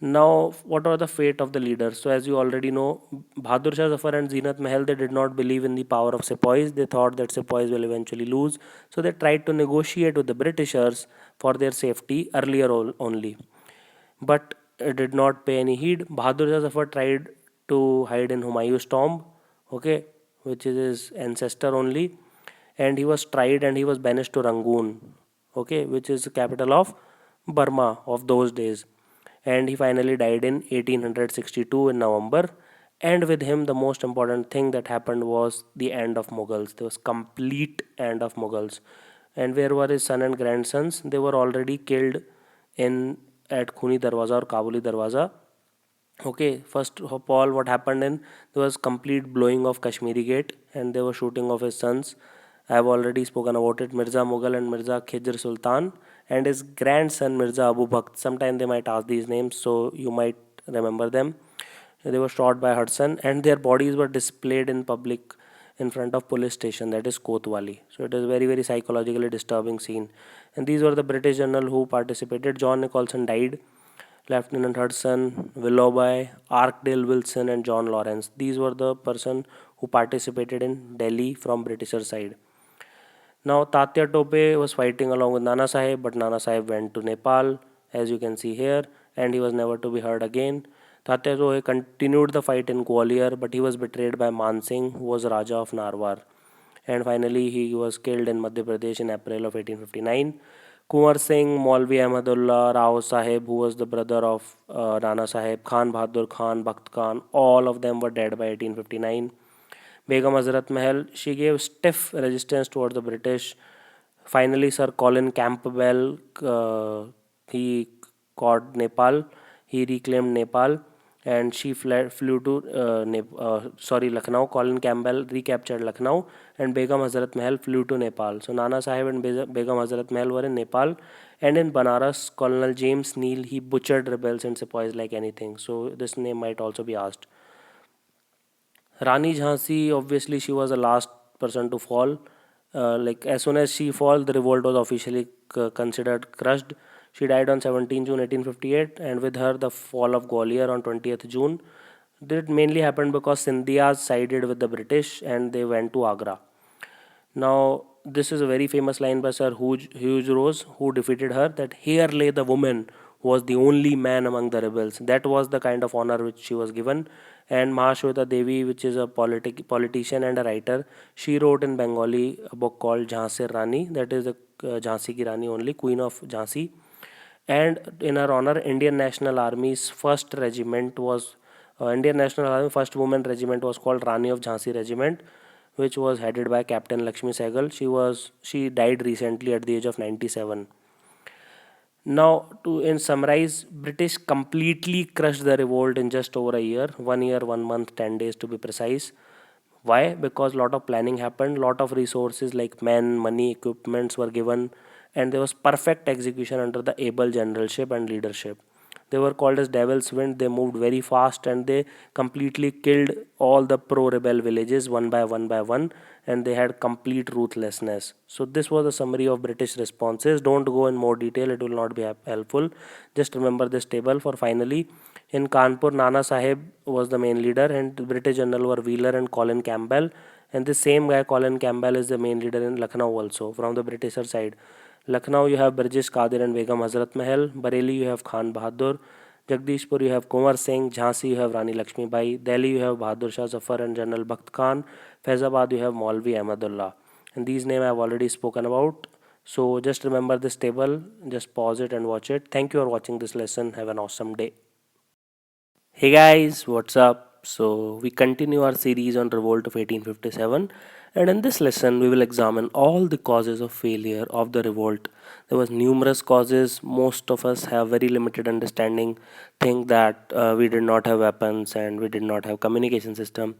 Now, what are the fate of the leaders? So, as you already know, Bahadur Shah Zafar and Zeenat Mahal, they did not believe in the power of sepoys. They thought that sepoys will eventually lose. So, they tried to negotiate with the Britishers for their safety earlier only. But it did not pay any heed. Bahadur Shah Zafar tried to hide in Humayun's tomb, okay, which is his ancestor only. And he was tried and he was banished to Rangoon, okay, which is the capital of Burma of those days. And he finally died in 1862 in November. And with him, the most important thing that happened was the end of Mughals. There was complete end of Mughals. And where were his son and grandsons? They were already killed in at Khuni Darwaza or Kabuli Darwaza. Okay, first of all, what happened in there was complete blowing of Kashmiri Gate, and they were shooting of his sons. I have already spoken about it. Mirza Mughal and Mirza Khidr Sultan, and his grandson Mirza Abu Bakr. Sometime they might ask these names, so you might remember them. They were shot by Hudson, and their bodies were displayed in public in front of police station, that is Kotwali. So it is very psychologically disturbing scene. And these were the British general who participated. John Nicholson died. Lieutenant Hudson, Willoughby, Arkdale Wilson, and John Lawrence. These were the person who participated in Delhi from Britisher side. Now Tatya Tope was fighting along with Nana Sahib, but Nana Sahib went to Nepal, as you can see here, and he was never to be heard again. Tatya Tope continued the fight in Gwalior, but he was betrayed by Man Singh, who was Raja of Narwar. And finally, he was killed in Madhya Pradesh in April of 1859. Kumar Singh, Maulvi Ahmadullah, Rao Sahib, who was the brother of Nana Sahib, Khan Bahadur Khan, Bakht Khan, all of them were dead by 1859. Begum Hazrat Mahal, she gave stiff resistance towards the British. Finally, Sir Colin Campbell, he caught Nepal. He reclaimed Nepal, and she flew to Lucknow. Colin Campbell recaptured Lucknow, and Begum Hazrat Mahal flew to Nepal. So Nana Sahib and Begum Hazrat Mahal were in Nepal, And in Banaras, Colonel James Neal, he butchered rebels and sepoys like anything. So this name might also be asked. Rani Jhansi, obviously, she was the last person to fall. Like as soon as she fall, the revolt was officially considered crushed. She died on 17 June 1858, and with her, the fall of Gwalior on 20th June. That mainly happened because Sindhiyas sided with the British and they went to Agra. Now, this is a very famous line by Sir Hugh Rose, who defeated her, that here lay the woman who was the only man among the rebels. That was the kind of honor which she was given. And Mahashweta Devi, which is a politician and a writer, she wrote in Bengali a book called Jhansi Rani, that is the Jhansi ki Rani only, Queen of Jhansi. And in her honor, Indian National Army's first regiment was Indian National Army first women regiment was called Rani of Jhansi Regiment, which was headed by Captain Lakshmi Sehgal. She died recently at the age of 97. Now, to in summarize, British completely crushed the revolt in just over a year, 1 year, 1 month, 10 days to be precise. Why? Because a lot of planning happened, lot of resources like men, money, equipments were given, and there was perfect execution under the able generalship and leadership. They were called as Devil's Wind. They moved very fast and they completely killed all the pro rebel villages one by one by one, and they had complete ruthlessness. So, this was a summary of British responses. Don't go in more detail, it will not be helpful. Just remember this table for finally. In Kanpur, Nana Sahib was the main leader, and the British general were Wheeler and Colin Campbell. And the same guy, Colin Campbell, is the main leader in Lucknow also from the Britisher side. Lucknow, you have Burjis Qadir and Begum Hazrat Mahal. Bareilly, you have Khan Bahadur. Jagdishpur, you have Kumar Singh. Jhansi, you have Rani Lakshmi Bai. Delhi, you have Bahadur Shah Zafar and General Bakht Khan. Faizabad, you have Maulvi Ahmadullah. And these names I have already spoken about. So just remember this table. Just pause it and watch it. Thank you for watching this lesson. Have an awesome day. Hey guys, what's up? So, we continue our series on Revolt of 1857, and in this lesson, we will examine all the causes of failure of the revolt. There was numerous causes. Most of us have very limited understanding, think that we did not have weapons and we did not have communication system,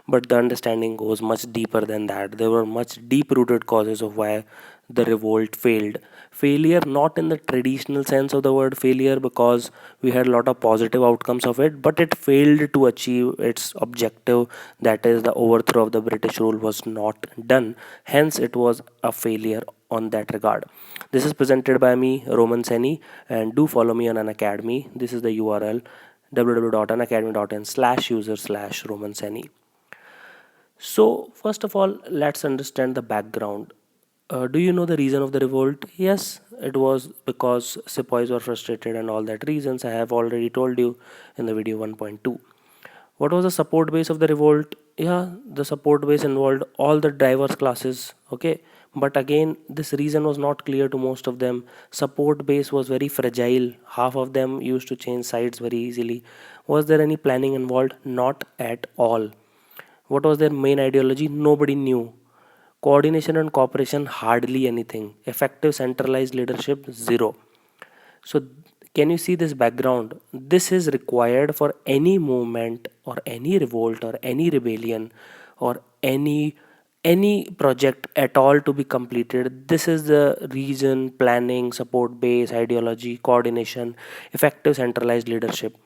but the understanding goes much deeper than that. There were much deep-rooted causes of why the revolt failed. Failure not in the traditional sense of the word failure, because we had a lot of positive outcomes of it, but it failed to achieve its objective, that is the overthrow of the British rule was not done. Hence it was a failure on that regard. This is presented by me, Roman Saini, and do follow me on Unacademy. This is the URL www.unacademy.in/user/Roman Saini. So, first of all, let's understand the background. Do you know the reason of the revolt? Yes, it was because sepoys were frustrated and all that reasons I have already told you in the video 1.2. What was the support base of the revolt? Yeah, the support base involved all the diverse classes. Okay, but again, this reason was not clear to most of them. Support base was very fragile. Half of them used to change sides very easily. Was there any planning involved? Not at all. What was their main ideology? Nobody knew. Coordination and cooperation, hardly anything. Effective centralized leadership, zero. So, can you see this background? This is required for any movement or any revolt or any rebellion or any project at all to be completed. This is the reason, planning, support base, ideology, coordination, effective centralized leadership.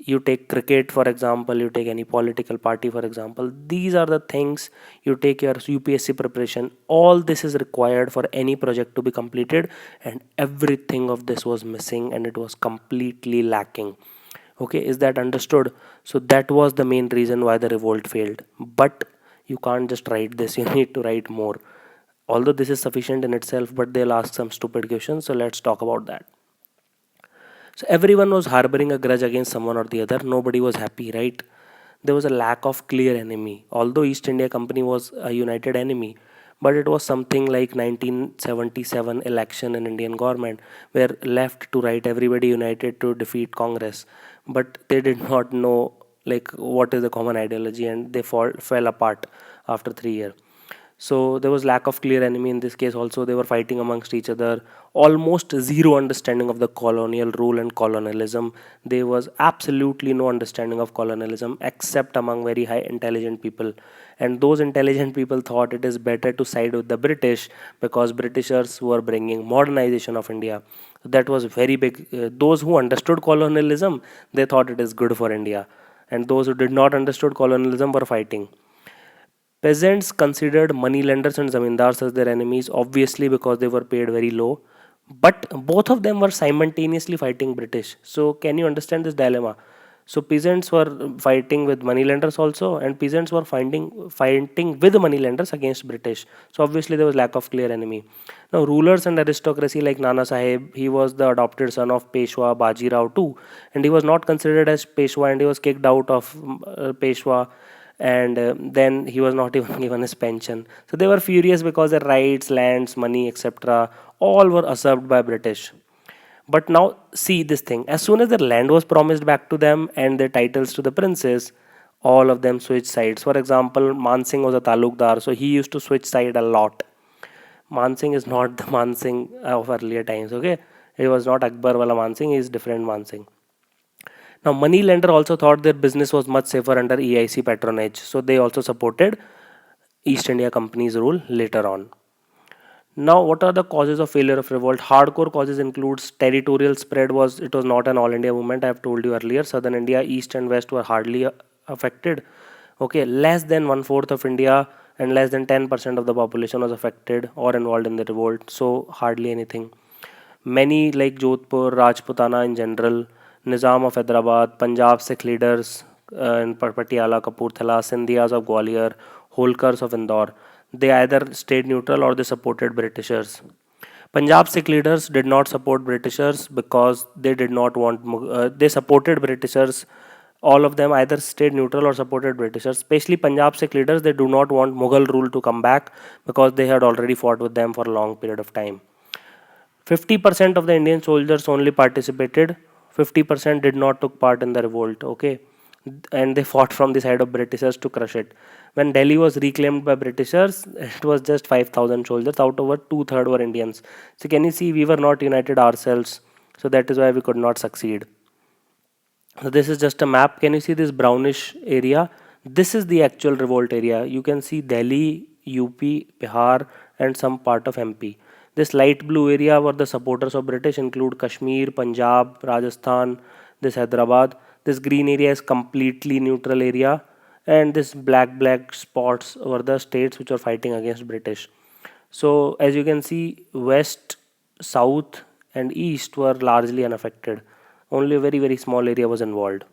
You take cricket for example, you take any political party for example, these are the things. You take your UPSC preparation, all this is required for any project to be completed, and everything of this was missing and it was completely lacking. Okay, is that understood? So that was the main reason why the revolt failed. But you can't just write this, you need to write more. Although this is sufficient in itself, but they'll ask some stupid questions, so let's talk about that. So everyone was harboring a grudge against someone or the other. Nobody was happy, right? There was a lack of clear enemy. Although East India Company was a united enemy, but it was something like 1977 election in Indian government, where left to right everybody united to defeat Congress, but they did not know like what is the common ideology, and they fell apart after 3 years. So there was lack of clear enemy in this case also. They were fighting amongst each other. Almost zero understanding of the colonial rule and colonialism. There was absolutely no understanding of colonialism except among very high intelligent people. And those intelligent people thought it is better to side with the British because Britishers were bringing modernization of India. That was very big. Those who understood colonialism, they thought it is good for India. And those who did not understood colonialism were fighting. Peasants considered moneylenders and zamindars as their enemies, obviously because they were paid very low. But both of them were simultaneously fighting British. So can you understand this dilemma? So peasants were fighting with moneylenders also, and peasants were fighting with moneylenders against British. So obviously there was lack of clear enemy. Now rulers and aristocracy like Nana Sahib, he was the adopted son of Peshwa Bajirao too, and he was not considered as Peshwa, and he was kicked out of Peshwa, and then he was not even given his pension. So they were furious because their rights, lands, money, etc., all were usurped by British. But now see this thing: as soon as their land was promised back to them and their titles to the princes, all of them switched sides. For example, Mansingh was a talukdar, so he used to switch side a lot. Mansingh is not the Mansingh of earlier times. Okay, it was not Akbar wala Mansingh; he is different Mansingh. Now, moneylender also thought their business was much safer under EIC patronage, so they also supported East India Company's rule later on. Now, what are the causes of failure of revolt? Hardcore causes includes territorial spread. Was not an all India movement. I have told you earlier. Southern India, East and West were hardly affected. Okay, less than one fourth of India and less than 10% of the population was affected or involved in the revolt. So hardly anything. Many like Jodhpur, Rajputana in general, Nizam of Hyderabad, Punjab Sikh leaders in Patiala, Kapurthala, Sindhiyas of Gwalior, Holkars of Indore, they either stayed neutral or they supported Britishers. Punjab Sikh leaders did not support Britishers because they did not want. They supported Britishers. All of them either stayed neutral or supported Britishers. Especially Punjab Sikh leaders, they do not want Mughal rule to come back because they had already fought with them for a long period of time. 50% of the Indian soldiers only participated. 50% did not took part in the revolt. Okay, and they fought from the side of Britishers to crush it. When Delhi was reclaimed by Britishers, it was just 5,000 soldiers. Out over two-thirds were Indians. So can you see, we were not united ourselves. So that is why we could not succeed. So this is just a map. Can you see this brownish area? This is the actual revolt area. You can see Delhi, UP, Bihar, and some part of MP. This light blue area were the supporters of British, include Kashmir, Punjab, Rajasthan, this Hyderabad. This green area is completely neutral area, and this black spots were the states which were fighting against British. So as you can see, west, south, and east were largely unaffected. Only a very small area was involved.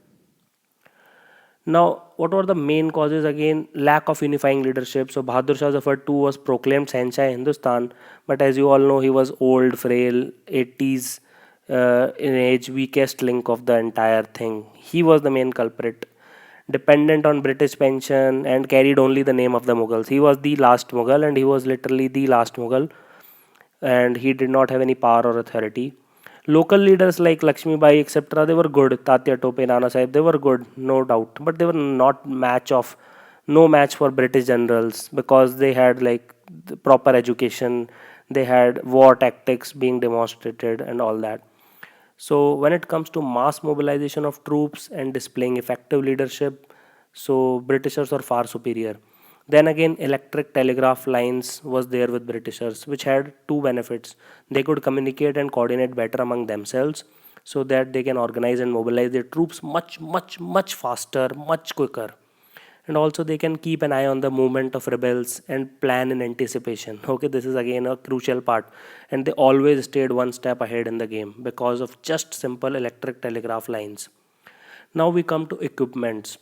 Now, what were the main causes? Again, lack of unifying leadership. So Bahadur Shah Zafar II was proclaimed Shenshah Hindustan, but as you all know, he was old, frail, 80s in age, weakest link of the entire thing. He was the main culprit. Dependent on British pension and carried only the name of the Mughals. He was the last Mughal, and he was literally the last Mughal, and he did not have any power or authority. Local leaders like Lakshmi Bai, etc., they were good. Tatya Tope, Nana Sahib, they were good, no doubt. But they were not no match for British generals because they had like the proper education, they had war tactics being demonstrated and all that. So when it comes to mass mobilization of troops and displaying effective leadership, so Britishers are far superior. Then again, electric telegraph lines was there with Britishers, which had two benefits. They could communicate and coordinate better among themselves so that they can organize and mobilize their troops much faster, much quicker. And also they can keep an eye on the movement of rebels and plan in anticipation. Okay, this is again a crucial part. And they always stayed one step ahead in the game because of just simple electric telegraph lines. Now we come to equipments.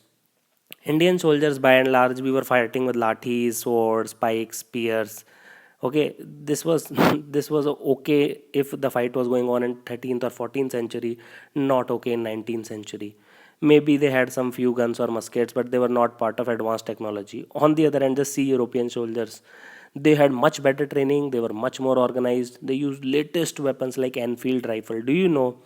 Indian soldiers, by and large, we were fighting with lathis, swords, pikes, spears. Okay, this was this was okay if the fight was going on in 13th or 14th century, not okay in 19th century. Maybe they had some few guns or muskets, but they were not part of advanced technology. On the other hand, just see European soldiers. They had much better training. They were much more organized. They used latest weapons like Enfield rifle. Do you know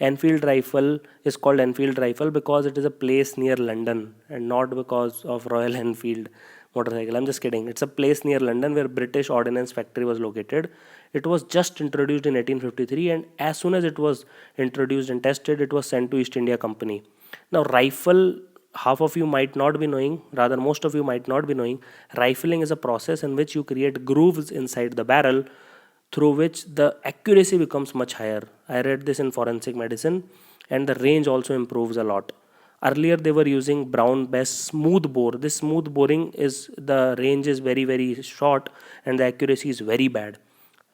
Enfield rifle is called Enfield rifle because it is a place near London and not because of Royal Enfield. motorcycle. I'm just kidding. It's a place near London where British Ordnance Factory was located. It was just introduced in 1853, and as soon as it was introduced and tested, it was sent to East India Company. Now, rifle, half of you might not be knowing, rather most of you might not be knowing, rifling is a process in which you create grooves inside the barrel through which the accuracy becomes much higher. I read this in forensic medicine, and the range also improves a lot. Earlier they were using brown bess smooth bore. This smooth boring is, the range is very very short and the accuracy is very bad.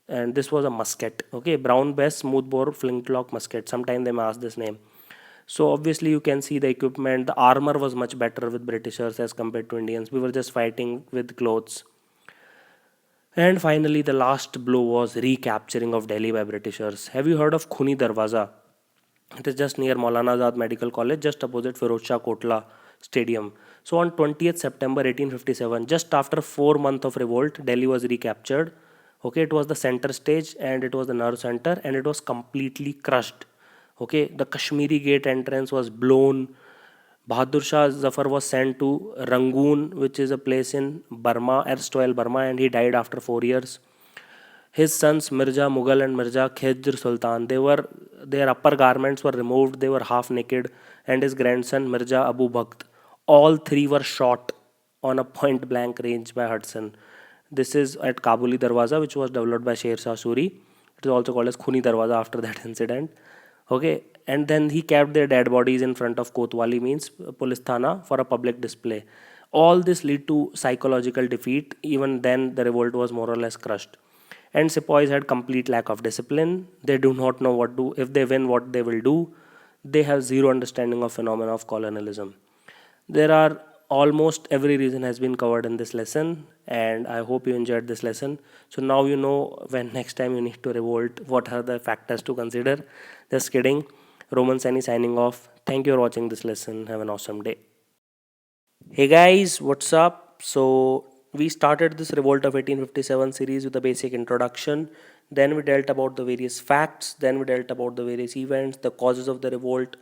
And this was a musket. Okay, brown bess smooth bore flintlock musket, sometime they may ask this name. So obviously you can see the equipment, the armor was much better with Britishers as compared to Indians. We were just fighting with clothes. And finally, the last blow was recapturing of Delhi by Britishers. Have you heard of Khuni Darwaza? It is just near Maulana Azad Medical College, just opposite Firoz Shah Kotla Stadium. So on 20th September 1857, just after 4 months of revolt, Delhi was recaptured. Okay, it was the center stage and it was the nerve center and it was completely crushed. Okay, the Kashmiri Gate entrance was blown. Bahadur Shah Zafar was sent to Rangoon, which is a place in Burma, erstwhile Burma, and he died after 4 years. His sons Mirza Mughal and Mirza Khejr Sultan, their upper garments were removed, they were half naked, and his grandson Mirza Abu Bakht, all three were shot on a point blank range by Hudson. This is at Kabuli Darwaza, which was developed by Sher Shah Suri. It is also called as Khuni Darwaza after that incident. Okay, and then he kept their dead bodies in front of Kotwali, means police thana, for a public display. All this lead to psychological defeat. Even then, the revolt was more or less crushed. And sepoys had complete lack of discipline. They do not know what do, if they win, what they will do. They have zero understanding of phenomena of colonialism. There are almost every reason has been covered in this lesson, and I hope you enjoyed this lesson. So now you know when next time you need to revolt, what are the factors to consider. Just kidding. Roman Saini signing off. Thank you for watching this lesson. Have an awesome day. Hey guys, what's up? So we started this Revolt of 1857 series with a basic introduction. Then we dealt about the various facts. Then we dealt about the various events, the causes of the revolt.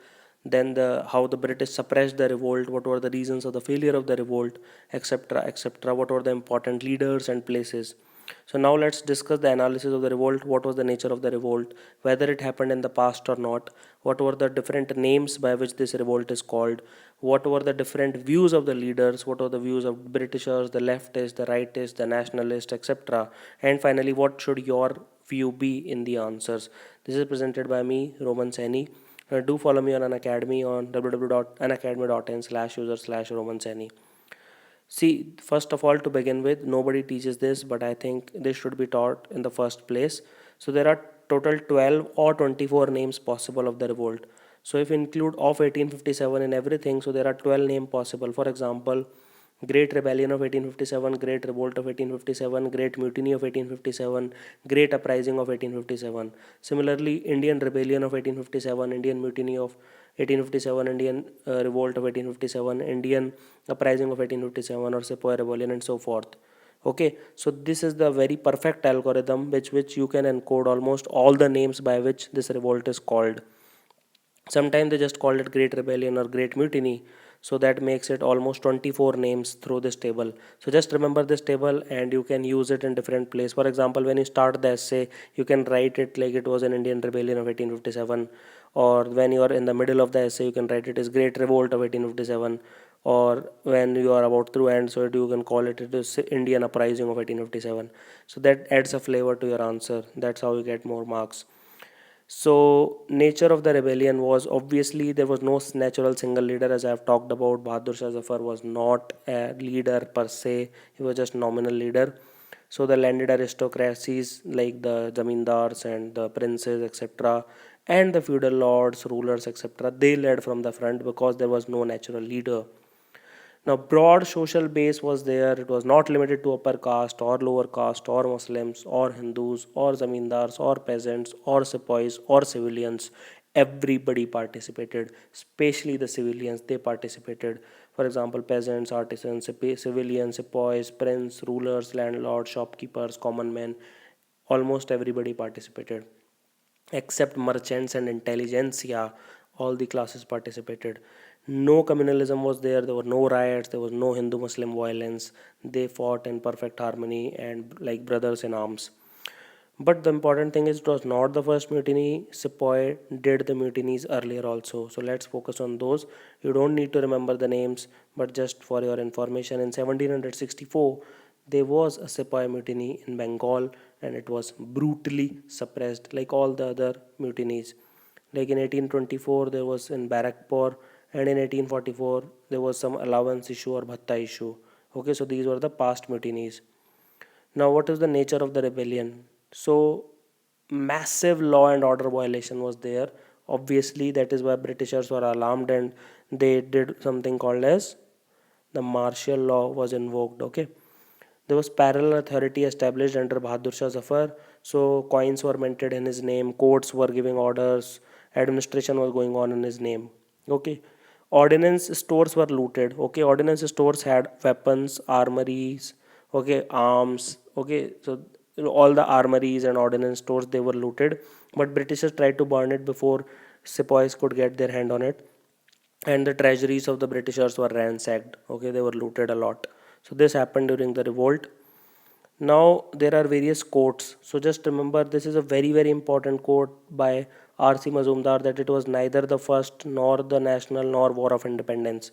Then the how the British suppressed the revolt. What were the reasons of the failure of the revolt, etc., etc. What were the important leaders and places. So now let's discuss the analysis of the revolt. What was the nature of the revolt? Whether it happened in the past or not? What were the different names by which this revolt is called? What were the different views of the leaders? What were the views of Britishers, the leftists, the rightists, the nationalists, etc.? And finally, what should your view be in the answers? This is presented by me, Roman Saini. Do follow me on an academy on www.unacademy.in/user/Roman Saini. See, first of all, to begin with, nobody teaches this, but I think this should be taught in the first place. So there are total 12 or 24 names possible of the revolt. So if you include of 1857 in everything, so there are 12 names possible. For example, Great Rebellion of 1857, Great Revolt of 1857, Great Mutiny of 1857, Great Uprising of 1857. Similarly, Indian Rebellion of 1857, Indian Mutiny of 1857, Indian Revolt of 1857, Indian Uprising of 1857, or Sepoy Rebellion, and so forth. Okay, so this is the very perfect algorithm which you can encode almost all the names by which this revolt is called. Sometimes they just call it Great Rebellion or Great Mutiny. So that makes it almost 24 names through this table. So just remember this table and you can use it in different places. For example, when you start the essay, you can write it like it was an Indian Rebellion of 1857. Or when you are in the middle of the essay, you can write it as Great Revolt of 1857. Or when you are about through end, so you can call it as Indian Uprising of 1857. So that adds a flavor to your answer. That's how you get more marks. So nature of the rebellion was, obviously there was no natural single leader, as I have talked about. Bahadur Shah Zafar was not a leader per se, he was just nominal leader. So the landed aristocracies like the zamindars and the princes, etc., and the feudal lords, rulers, etc., they led from the front because there was no natural leader. Now, broad social base was there. It was not limited to upper caste or lower caste or Muslims or Hindus or zamindars or peasants or sepoys or civilians. Everybody participated, especially the civilians. They participated. For example, peasants, artisans, civilians, sepoys, prince, rulers, landlords, shopkeepers, common men. Almost everybody participated except merchants and intelligentsia. All the classes participated. No communalism was there. There were no riots. There was no Hindu-Muslim violence. They fought in perfect harmony and like brothers in arms. But the important thing is it was not the first mutiny. Sepoy did the mutinies earlier also. So let's focus on those. You don't need to remember the names, but just for your information, in 1764 there was a Sepoy mutiny in Bengal and it was brutally suppressed like all the other mutinies. Like in 1824 there was in Barakpur, and in 1844 there was some allowance issue or bhatta issue. Okay, so these were the past mutinies. Now, what is the nature of the rebellion? So, massive law and order violation was there. Obviously, that is why Britishers were alarmed and they did something called as the martial law was invoked. Okay, there was parallel authority established under Bahadur Shah Zafar. So coins were minted in his name, courts were giving orders, administration was going on in his name. Okay. Ordnance stores were looted. Okay, ordnance stores had weapons, armories, okay, arms. Okay, so all the armories and ordnance stores they were looted, but Britishers tried to burn it before sepoys could get their hand on it, and the treasuries of the Britishers were ransacked. Okay, they were looted a lot. So this happened during the revolt. Now there are various quotes. So just remember this is a very important quote by R.C. Mazumdar that it was neither the first nor the national nor war of independence.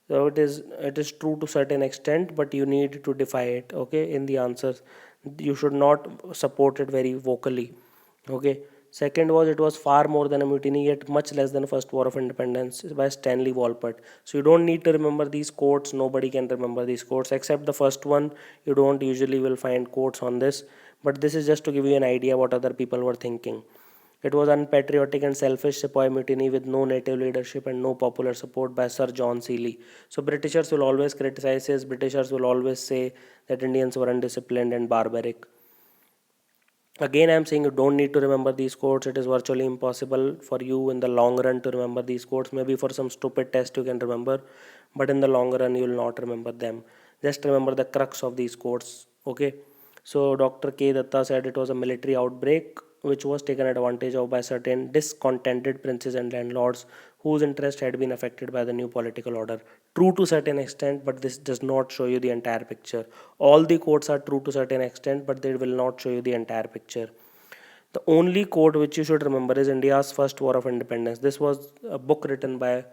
So it is true to certain extent, but you need to defy it. Okay, in the answers, you should not support it very vocally. Okay. Second was it was far more than a mutiny, yet much less than first war of independence by Stanley Walpert. So you don't need to remember these quotes. Nobody can remember these quotes except the first one. You don't usually will find quotes on this, but this is just to give you an idea what other people were thinking. It was unpatriotic and selfish sepoy mutiny with no native leadership and no popular support by Sir John Seeley. So Britishers will always criticize this. Britishers will always say that Indians were undisciplined and barbaric. Again, I'm saying you don't need to remember these quotes. It is virtually impossible for you in the long run to remember these quotes. Maybe for some stupid test you can remember, but in the long run you will not remember them. Just remember the crux of these quotes. Okay. So Dr. K. Datta said it was a military outbreak which was taken advantage of by certain discontented princes and landlords whose interest had been affected by the new political order. True to certain extent, but this does not show you the entire picture. All the quotes are true to certain extent, but they will not show you the entire picture. The only quote which you should remember is India's first war of independence. This was a book written by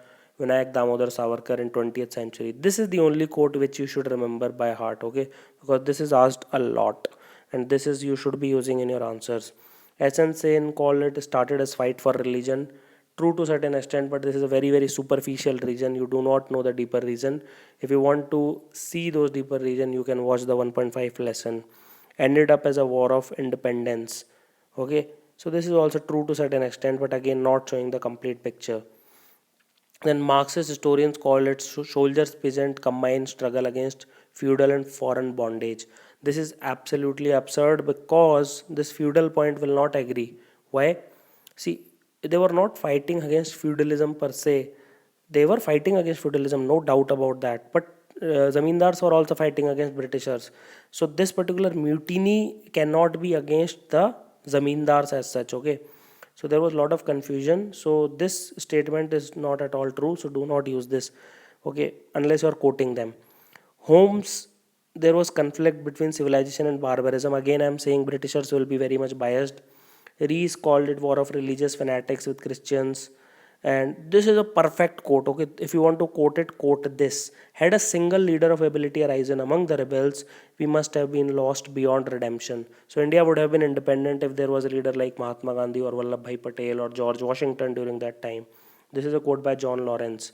Vinayak Damodar Savarkar in 20th century. This is the only quote which you should remember by heart, okay? Because this is asked a lot, and this is you should be using in your answers. SN Sen called it started as fight for religion. True to certain extent, but this is a very superficial reason. You do not know the deeper reason. If you want to see those deeper reason, you can watch the 1.5 lesson. Ended up as a war of independence. Okay, so this is also true to certain extent, but again not showing the complete picture. Then Marxist historians call it soldiers peasant combined struggle against feudal and foreign bondage. This is absolutely absurd because this feudal point will not agree. Why? See, they were not fighting against feudalism per se. They were fighting against feudalism, no doubt about that. But zamindars were also fighting against Britishers. So this particular mutiny cannot be against the zamindars as such. Okay, so there was a lot of confusion. So this statement is not at all true. So do not use this. Okay, unless you are quoting them. Holmes, there was conflict between civilization and barbarism. Again, I'm saying Britishers will be very much biased. Rees called it war of religious fanatics with Christians. And this is a perfect quote. Okay, if you want to quote it, quote this. Had a single leader of ability arisen among the rebels, we must have been lost beyond redemption. So India would have been independent if there was a leader like Mahatma Gandhi or Vallabhbhai Patel or George Washington during that time. This is a quote by John Lawrence.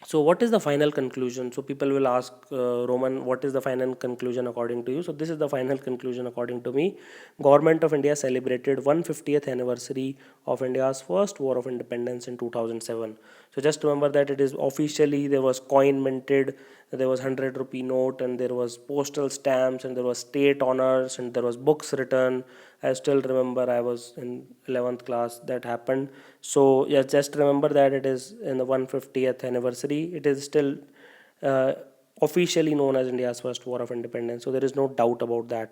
So what is the final conclusion? So people will ask, Roman, what is the final conclusion according to you? So this is the final conclusion according to me. Government of India celebrated 150th anniversary of India's first war of independence in 2007. So just remember that it is officially, there was coin minted, there was 100 rupee note, and there was postal stamps, and there was state honors, and there was books written. I still remember I was in 11th class that happened. So yeah, just remember that it is in the 150th anniversary. It is still uh, officially known as India's first war of independence. So there is no doubt about that.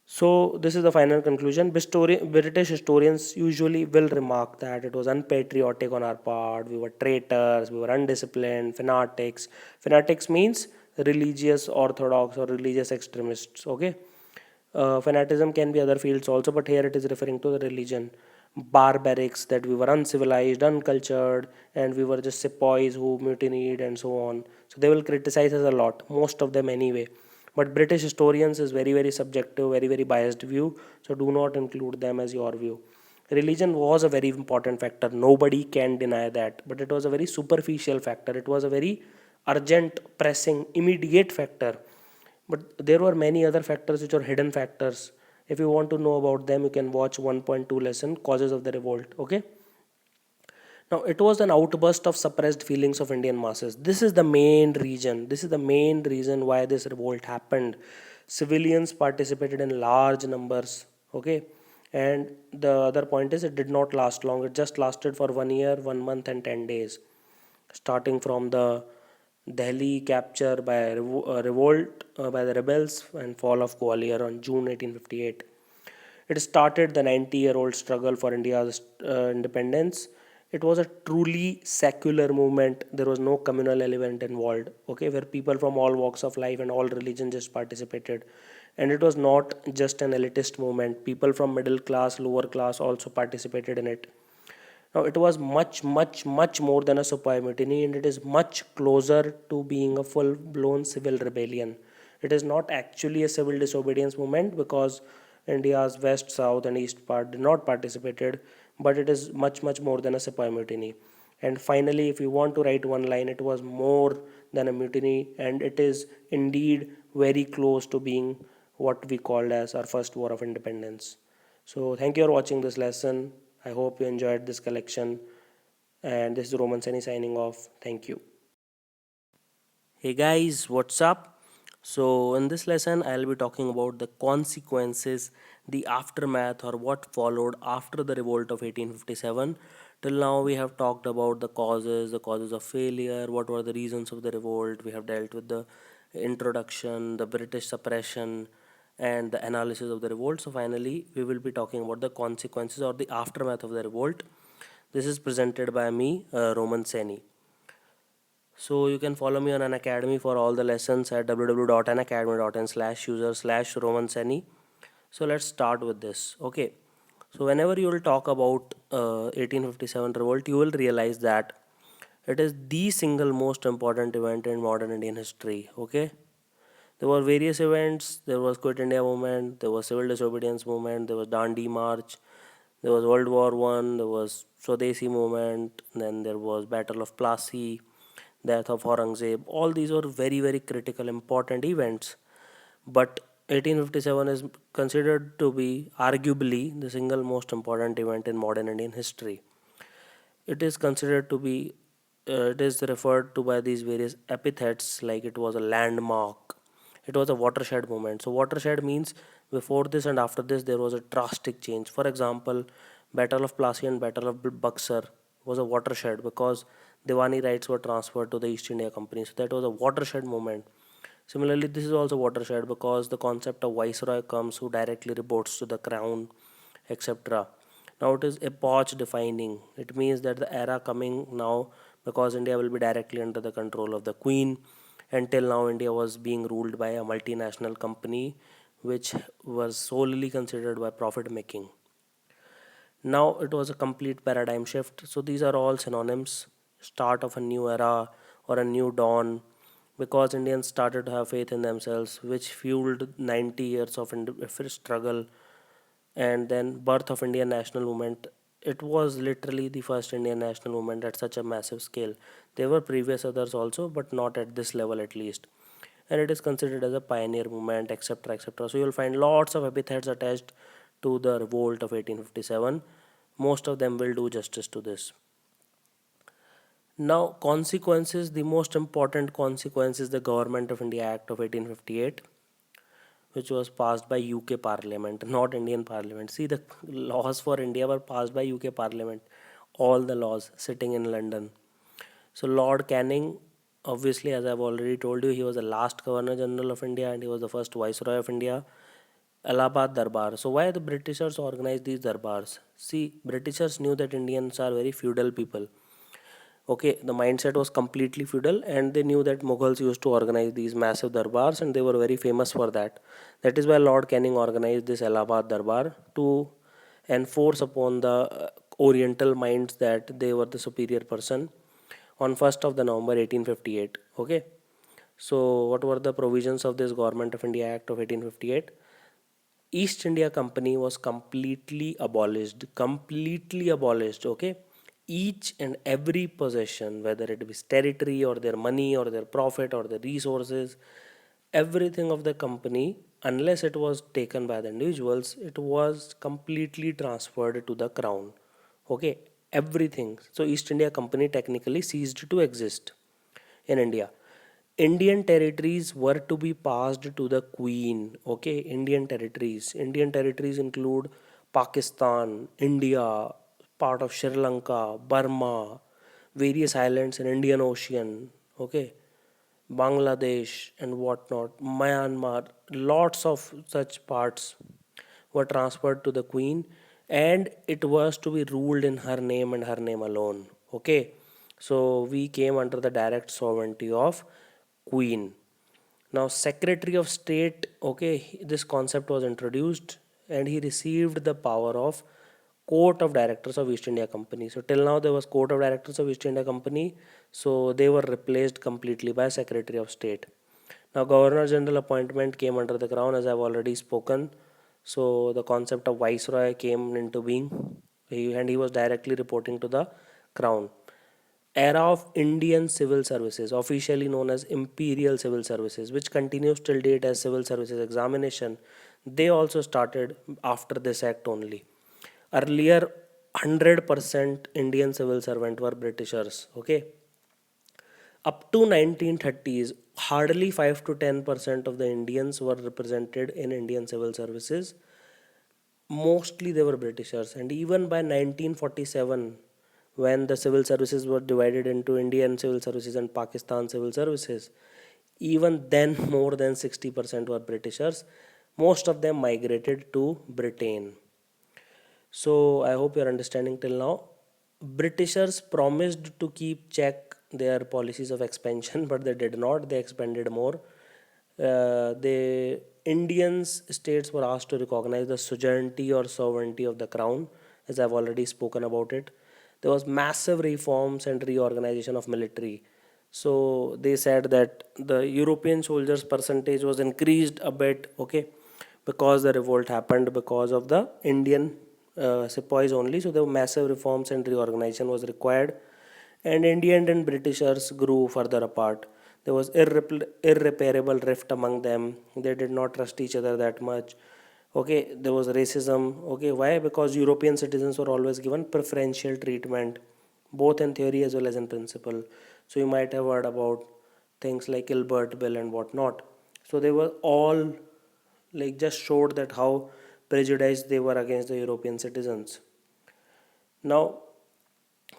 So this is the final conclusion. British historians usually will remark that it was unpatriotic on our part. We were traitors. We were undisciplined, fanatics. Fanatics means religious orthodox or religious extremists. Okay, fanatism can be other fields also, but here it is referring to the religion. Barbarics, that we were uncivilized, uncultured, and we were just sepoys who mutinied and so on. So they will criticize us a lot, most of them anyway. But British historians is very very subjective, very very biased view. So do not include them as your view. Religion was a very important factor. Nobody can deny that. But it was a very superficial factor. It was a very urgent, pressing, immediate factor, but there were many other factors which are hidden factors. If you want to know about them, you can watch 1.2 lesson causes of the revolt. Okay, now it was an outburst of suppressed feelings of Indian masses. This is the main reason why this revolt happened. Civilians participated in large numbers. Okay, and the other point is it did not last long. It just lasted for 1 year, 1 month and 10 days, starting from the Delhi capture by revolt by the rebels and fall of Gwalior on June 1858. It started the 90-year-old struggle for India's independence. It was a truly secular movement. There was no communal element involved. Okay, where people from all walks of life and all religions just participated, and it was not just an elitist movement. People from middle class, lower class also participated in it. Now, it was much, much, much more than a sepoy mutiny, and it is much closer to being a full blown civil rebellion. It is not actually a civil disobedience movement because India's west, south, and east part did not participated, but it is much, much more than a sepoy mutiny. And finally, if you want to write one line, it was more than a mutiny, and it is indeed very close to being what we called as our first war of independence. So, thank you for watching this lesson. I hope you enjoyed this collection. And this is Roman Seni signing off. Thank you. Hey guys, what's up? So, in this lesson, I'll be talking about the consequences, the aftermath, or what followed after the revolt of 1857. Till now, we have talked about the causes of failure, what were the reasons of the revolt. We have dealt with the introduction, the British suppression, and the analysis of the revolt. So, finally, we will be talking about the consequences or the aftermath of the revolt. This is presented by me, Roman Seni. So you can follow me on an academy for all the lessons at www.anacademy.in/user/romanseni. So let's start with this. Okay. So whenever you will talk about 1857 revolt, you will realize that it is the single most important event in modern Indian history. Okay. There were various events. There was Quit India movement. There was civil disobedience movement. There was Dandi March. There was World War One. There was Swadeshi movement. Then there was Battle of Plassey, death of Aurangzeb. All these were very very critical, important events. But 1857 is considered to be arguably the single most important event in modern Indian history. It is considered to be, it is referred to by these various epithets like it was a landmark, it was a watershed moment. So watershed means before this and after this there was a drastic change. For example, Battle of Plassey and Battle of Buxar was a watershed because Diwani rights were transferred to the East India Company. So that was a watershed moment. Similarly, this is also watershed because the concept of viceroy comes who directly reports to the crown, etc. Now it is epoch defining. It means that the era coming now, because India will be directly under the control of the Queen. Until now, India was being ruled by a multinational company which was solely considered by profit making. Now it was a complete paradigm shift. So these are all synonyms. Start of a new era or a new dawn, because Indians started to have faith in themselves, which fueled 90 years of struggle, and then birth of Indian national movement. It was literally the first Indian national movement at such a massive scale. There were previous others also, but not at this level at least. And it is considered as a pioneer movement, etc., etc. So you'll find lots of epithets attached to the revolt of 1857. Most of them will do justice to this. Now, consequences, the most important consequence is the Government of India Act of 1858, which was passed by UK Parliament, not Indian Parliament. See, the laws for India were passed by UK Parliament, all the laws sitting in London. So, Lord Canning, obviously, as I've already told you, he was the last Governor General of India and he was the first Viceroy of India. Allahabad Darbar. So why the Britishers organized these darbars? See, Britishers knew that Indians are very feudal people. Okay, the mindset was completely feudal, and they knew that Mughals used to organize these massive darbars, and they were very famous for that. That is why Lord Canning organized this Allahabad Darbar to enforce upon the Oriental minds that they were the superior person on 1st of the November 1858. Okay, so what were the provisions of this Government of India Act of 1858? East India Company was completely abolished. Completely abolished. Okay. Each and every possession, whether it be territory or their money or their profit or their resources, everything of the company, unless it was taken by the individuals, it was completely transferred to the crown. Okay. Everything. So East India Company technically ceased to exist in India. Indian territories were to be passed to the Queen. Okay, Indian territories. Indian territories include Pakistan, India, part of Sri Lanka, Burma, various islands in Indian Ocean. Okay, Bangladesh and whatnot, Myanmar, lots of such parts were transferred to the Queen, and it was to be ruled in her name and her name alone. Okay, so we came under the direct sovereignty of Queen. Now, Secretary of State, okay, this concept was introduced, and he received the power of Court of Directors of East India Company. So till now there was Court of Directors of East India Company, so they were replaced completely by Secretary of State. Now Governor General appointment came under the Crown, as I've already spoken. So the concept of Viceroy came into being, and he was directly reporting to the Crown. Era of Indian Civil Services, officially known as Imperial Civil Services, which continues till date as Civil Services Examination. They also started after this act only. Earlier, 100% Indian civil servant were Britishers. Okay, up to 1930s, hardly 5 to 10% of the Indians were represented in Indian civil services. Mostly they were Britishers, and even by 1947, when the civil services were divided into Indian civil services and Pakistan civil services, even then more than 60% were Britishers. Most of them migrated to Britain. So I hope you're understanding till now. Britishers promised to keep check their policies of expansion, but they did not. They expanded more. The Indians states were asked to recognize the sovereignty or sovereignty of the crown, as I've already spoken about it. There was massive reforms and reorganization of military. So they said that the European soldiers percentage was increased a bit, okay, because the revolt happened because of the Indian sepoys only. So the massive reforms and reorganization was required, and Indian and Britishers grew further apart. There was irreparable rift among them. They did not trust each other that much. Okay, there was racism. Okay, why? Because European citizens were always given preferential treatment, both in theory as well as in principle. So you might have heard about things like Gilbert Bill and whatnot. So they were all like just showed that how prejudiced they were against the European citizens. Now,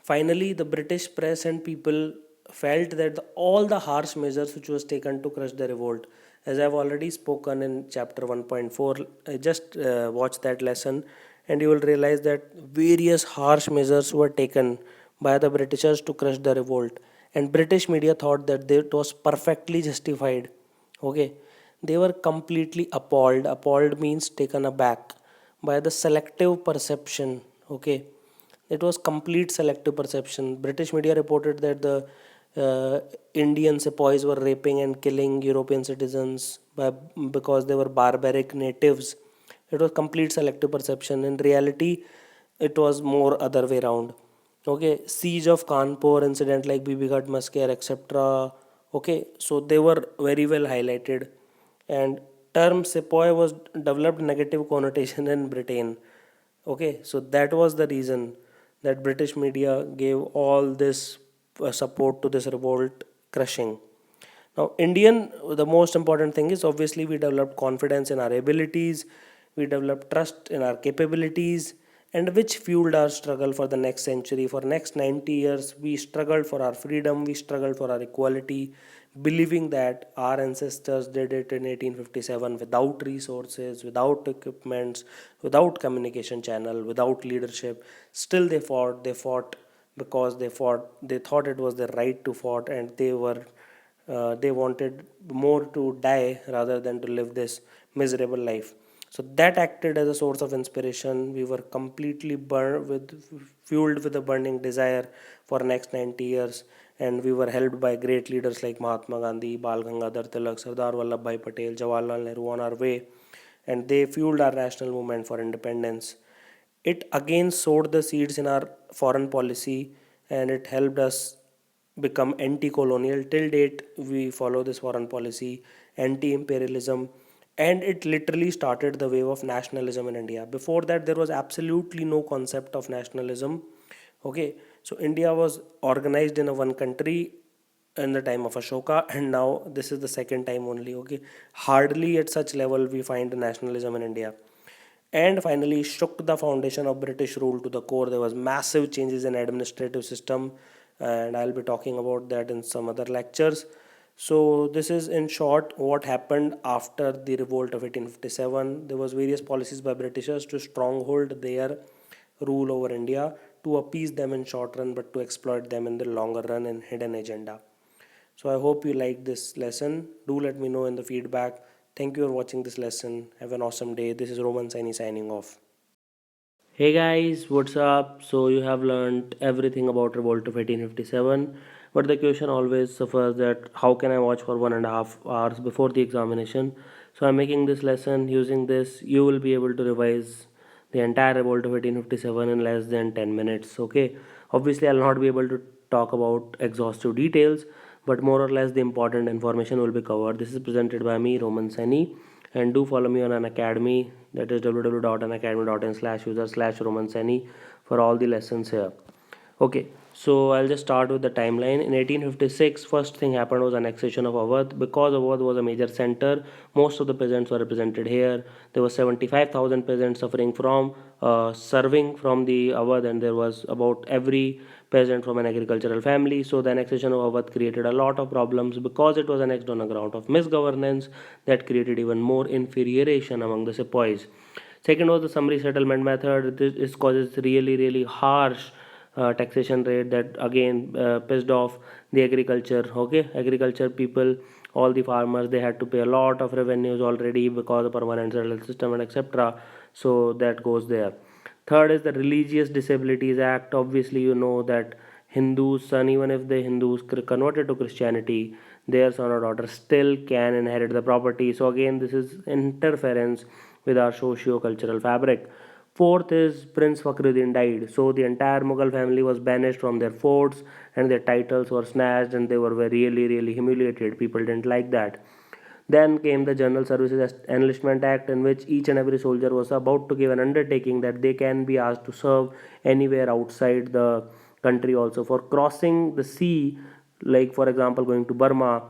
finally, the British press and people felt that all the harsh measures which was taken to crush the revolt, as I've already spoken in chapter 1.4, just watch that lesson and you will realize that various harsh measures were taken by the Britishers to crush the revolt, and British media thought that it was perfectly justified. Okay, they were completely appalled. Appalled means taken aback by the selective perception. Okay, it was complete selective perception. British media reported that the Indian sepoys were raping and killing European citizens because they were barbaric natives. It was complete selective perception. In reality, it was more other way around. Okay, siege of Kanpur incident like Bibi Ghat massacre, etc. Okay, so they were very well highlighted, and term sepoy was developed negative connotation in Britain. Okay, so that was the reason that British media gave all this support to this revolt crushing. Now, Indian, the most important thing is obviously we developed confidence in our abilities, we developed trust in our capabilities, and which fueled our struggle for the next century. For next 90 years, we struggled for our freedom, we struggled for our equality. believing that our ancestors did it in 1857 without resources, without equipments, without communication channel, without leadership. Still they fought. They fought because they thought it was their right to fight, and they wanted more to die rather than to live this miserable life. So that acted as a source of inspiration. We were completely fueled with a burning desire for next 90 years, and we were helped by great leaders like Mahatma Gandhi, Bal Gangadhar Tilak, Sardar Vallabhbhai Patel, Jawaharlal Nehru on our way, and they fueled our national movement for independence. It again sowed the seeds in our foreign policy, and it helped us become anti-colonial. Till date we follow this foreign policy, anti-imperialism, and it literally started the wave of nationalism in India. Before that there was absolutely no concept of nationalism. Okay, so India was organized in a one country in the time of Ashoka, and now this is the second time only. Okay, hardly at such level we find nationalism in India. And finally shook the foundation of British rule to the core. There was massive changes in administrative system, and I'll be talking about that in some other lectures. So this is in short what happened after the revolt of 1857. There was various policies by Britishers to stronghold their rule over India, to appease them in short run but to exploit them in the longer run in hidden agenda. So I hope you like this lesson. Do let me know in the feedback. Thank you for watching this lesson. Have an awesome day. This is Roman Saini signing off. Hey guys, what's up? So you have learned everything about Revolt of 1857, but the question always suffers that how can I watch for 1.5 hours before the examination? So I'm making this lesson. Using this, you will be able to revise the entire Revolt of 1857 in less than 10 minutes. Okay, obviously I'll not be able to talk about exhaustive details, but more or less the important information will be covered. This is presented by me, Roman Saini, and do follow me on an academy, that is www.unacademy.in/user/Roman Saini for all the lessons here. Okay, so I'll just start with the timeline. In 1856, first thing happened was annexation of Awadh. Because Awadh was a major center, most of the peasants were represented here. There were 75,000 peasants serving from the Awadh, and there was about every peasant from an agricultural family. So the annexation of Awadh created a lot of problems because it was annexed on a ground of misgovernance that created even more infuriation among the sepoys. Second was the summary settlement method. This causes really harsh taxation rate that again pissed off the agriculture. Okay, agriculture people, all the farmers, they had to pay a lot of revenues already because of permanent settled system and etc. So that goes there. Third is the Religious Disabilities Act. Obviously you know that Hindus son, even if the Hindus converted to Christianity, their son or daughter still can inherit the property. So again this is interference with our socio-cultural fabric. Fourth is Prince Fakhruddin died, so the entire Mughal family was banished from their forts, and their titles were snatched, and they were really humiliated. People didn't like that. Then came the General Services Enlistment Act, in which each and every soldier was about to give an undertaking that they can be asked to serve anywhere outside the country also. For crossing the sea, like for example going to Burma,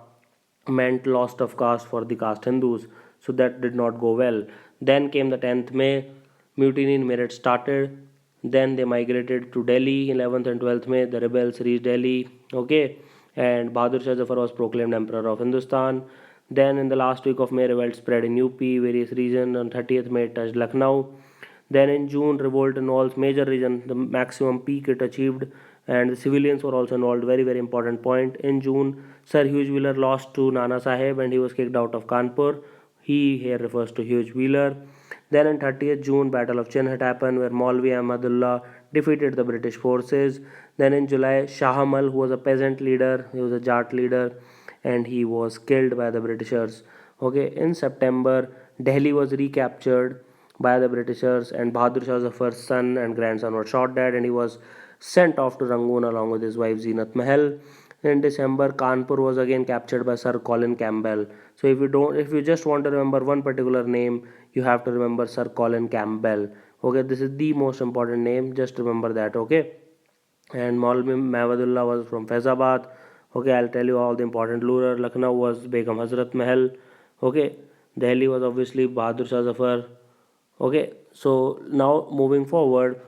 meant loss of caste for the caste Hindus, so that did not go well. Then came the 10th May, mutiny in Meerut started. Then they migrated to Delhi. 11th and 12th May, the rebels reached Delhi. Okay, and Bahadur Shah Zafar was proclaimed Emperor of Hindustan. Then in the last week of May, revolt spread in UP, various regions. On 30th May, it touched Lucknow. Then in June, revolt involves major region, the maximum peak it achieved, and the civilians were also involved. Very important point. In June, Sir Hugh Wheeler lost to Nana Sahib, and he was kicked out of Kanpur. He here refers to Hugh Wheeler. Then on 30th June, Battle of Chinhat happened, where Maulvi Ahmadullah defeated the British forces. Then in July, Shah Amal, who was a peasant leader, he was a Jat leader, and he was killed by the Britishers. Okay, in September, Delhi was recaptured by the Britishers, and Bahadur Shah Zafar's son and grandson were shot dead, and he was sent off to Rangoon along with his wife Zeenat Mahal. In December, Kanpur was again captured by Sir Colin Campbell. So if you just want to remember one particular name, you have to remember Sir Colin Campbell. Okay, this is the most important name. Just remember that. Okay, and Maulvi Mahmudullah was from Faizabad. Okay, I'll tell you all the important ruler. Lucknow was Begum Hazrat Mahal. Okay, Delhi was obviously Bahadur Shah Zafar. Okay, so now moving forward,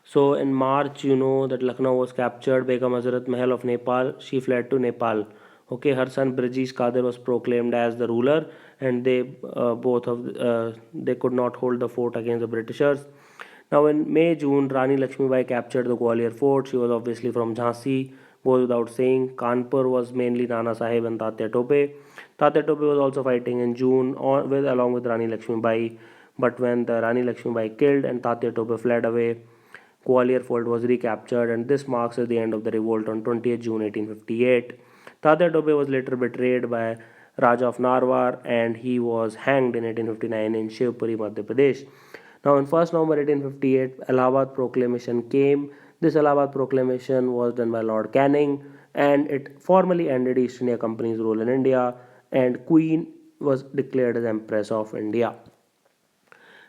so in March, you know that Lucknow was captured. Begum Hazrat Mahal of Nepal, she fled to Nepal. Okay, her son Brijesh Kadir was proclaimed as the ruler, and they could not hold the fort against the Britishers. Now, in May June, Rani Lakshmibai captured the Gwalior fort. She was obviously from Jhansi, goes without saying. Kanpur was mainly Nana Sahib and Tatya Tope. Tatya Tope was also fighting in June along with Rani Lakshmibai, but when the Rani Lakshmibai killed and Tatya Tope fled away, Gwalior fort was recaptured, and this marks the end of the revolt on 20th June 1858. Tatya Tope was later betrayed by Raja of Narwar, and he was hanged in 1859 in Shivpuri, Madhya Pradesh. Now, on 1st November 1858, Allahabad Proclamation came. This Allahabad Proclamation was done by Lord Canning, and it formally ended East India Company's rule in India, and Queen was declared as Empress of India.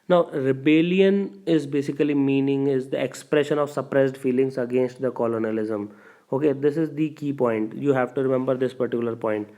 Now, rebellion is basically meaning is the expression of suppressed feelings against the colonialism. Okay, this is the key point. You have to remember this particular point.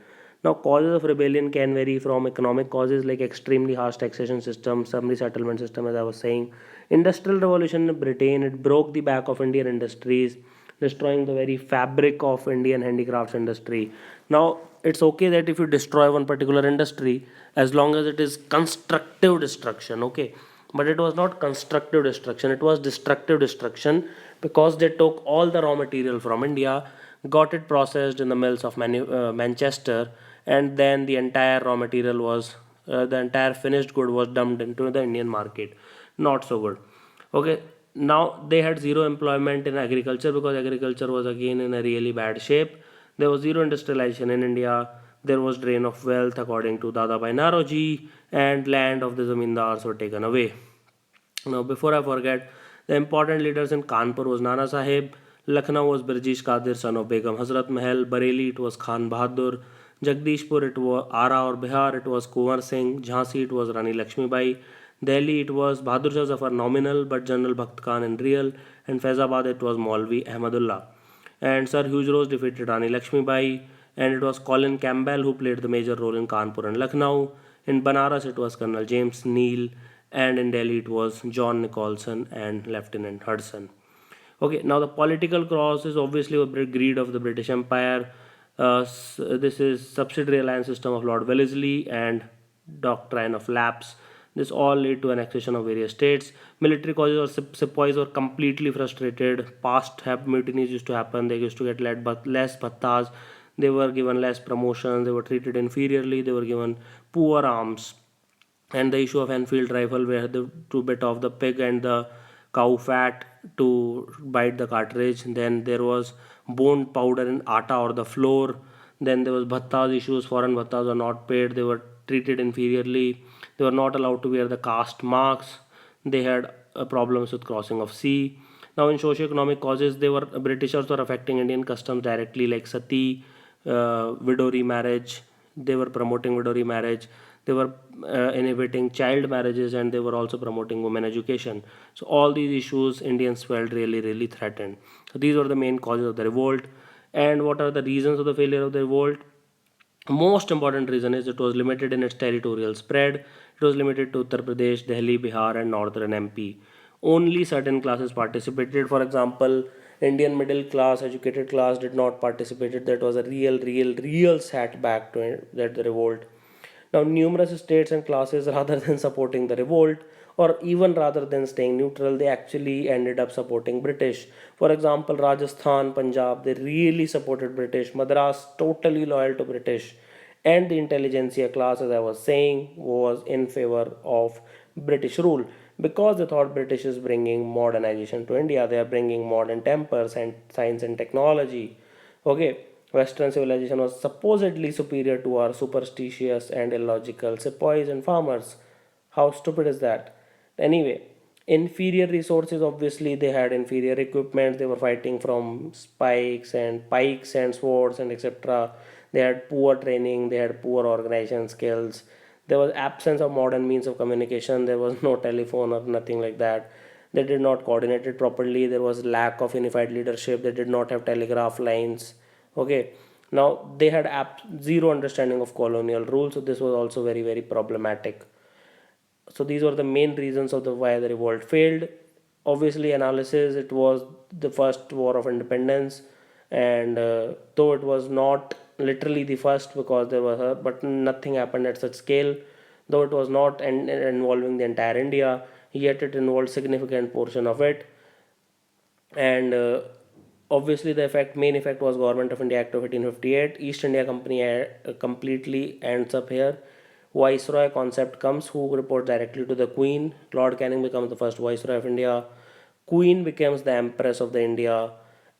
Now, causes of rebellion can vary from economic causes like extremely harsh taxation system, summary settlement system, as I was saying. Industrial revolution in Britain, it broke the back of Indian industries, destroying the very fabric of Indian handicrafts industry. Now, it's okay that if you destroy one particular industry, as long as it is constructive destruction, okay. But it was not constructive destruction, it was destructive destruction because they took all the raw material from India, got it processed in the mills of Manchester, and then the entire finished good was dumped into the Indian market. Not so good. Okay, now they had zero employment in agriculture because agriculture was again in a really bad shape. There was zero industrialization in India. There was drain of wealth according to Dadabhai Naroji, and land of the zamindars were taken away. Now, before I forget, the important leaders in Kanpur was Nana Sahib, Lucknow was Birjish Qadir, son of Begum Hazrat Mahal, Bareilly it was Khan Bahadur, Jagdishpur it was Ara or Bihar it was Kunwar Singh, Jhansi it was Rani Lakshmibai, Delhi it was Bahadur Shah Zafar nominal but General Bakht Khan in real, and Faizabad it was Maulvi Ahmadullah. And Sir Hugh Rose defeated Rani Lakshmibai, and it was Colin Campbell who played the major role in Kanpur and Lucknow. In Banaras it was Colonel James Neal, and in Delhi it was John Nicholson and Lieutenant Hudson. Okay, now the political cause is obviously a greed of the British Empire. This is subsidiary alliance system of Lord Wellesley and doctrine of lapse. This all led to annexation of various states. Military causes or sepoys were completely frustrated. Past mutinies used to happen. They used to get led but less bhattas. They were given less promotions. They were treated inferiorly. They were given poor arms, and the issue of Enfield rifle where the to bit of the pig and the cow fat to bite the cartridge. Then there was bone powder in atta or the flour. Then there was bhattas issues. Foreign bhattas were not paid. They were treated inferiorly. They were not allowed to wear the caste marks. They had problems with crossing of sea. Now, in socio-economic causes, Britishers were affecting Indian customs directly, like sati, widow remarriage. They were promoting widow remarriage. They were inhibiting child marriages, and they were also promoting women education. So all these issues Indians felt really, really threatened. So these were the main causes of the revolt. And what are the reasons of the failure of the revolt? Most important reason is it was limited in its territorial spread. It was limited to Uttar Pradesh, Delhi, Bihar, and northern MP. Only certain classes participated. For example, Indian middle class, educated class did not participate. That was a real setback to that the revolt. Now, numerous states and classes, rather than supporting the revolt, or even rather than staying neutral, they actually ended up supporting British. For example, Rajasthan, Punjab, they really supported British. Madras, totally loyal to British. And the intelligentsia class, as I was saying, was in favor of British rule because they thought British is bringing modernization to India. They are bringing modern tempers and science and technology. Okay, Western civilization was supposedly superior to our superstitious and illogical sepoys and farmers. How stupid is that? Anyway, inferior resources, obviously they had inferior equipment. They were fighting from spikes and pikes and swords and etc. They had poor training, they had poor organization skills. There was absence of modern means of communication. There was no telephone or nothing like that. They did not coordinate it properly. There was lack of unified leadership. They did not have telegraph lines. Okay, now they had zero understanding of colonial rule, so this was also very, very problematic. So these were the main reasons of the why the revolt failed. Obviously, analysis, it was the first war of independence, and though it was not literally the first because there was but nothing happened at such scale. Though it was not involving the entire India, yet it involved significant portion of it. And obviously the main effect was Government of India Act of 1858. East India Company completely ends up here. Viceroy concept comes, who reports directly to the Queen. Lord Canning becomes the first Viceroy of India. Queen becomes the Empress of the India,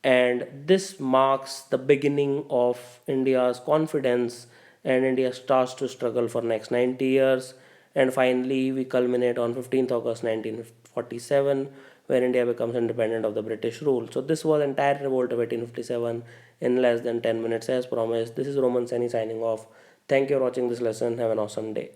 and this marks the beginning of India's confidence, and India starts to struggle for next 90 years, and finally we culminate on 15th August 1947, where India becomes independent of the British rule. So this was entire revolt of 1857 in less than 10 minutes as promised. This is Roman Saini signing off. Thank you for watching this lesson. Have an awesome day.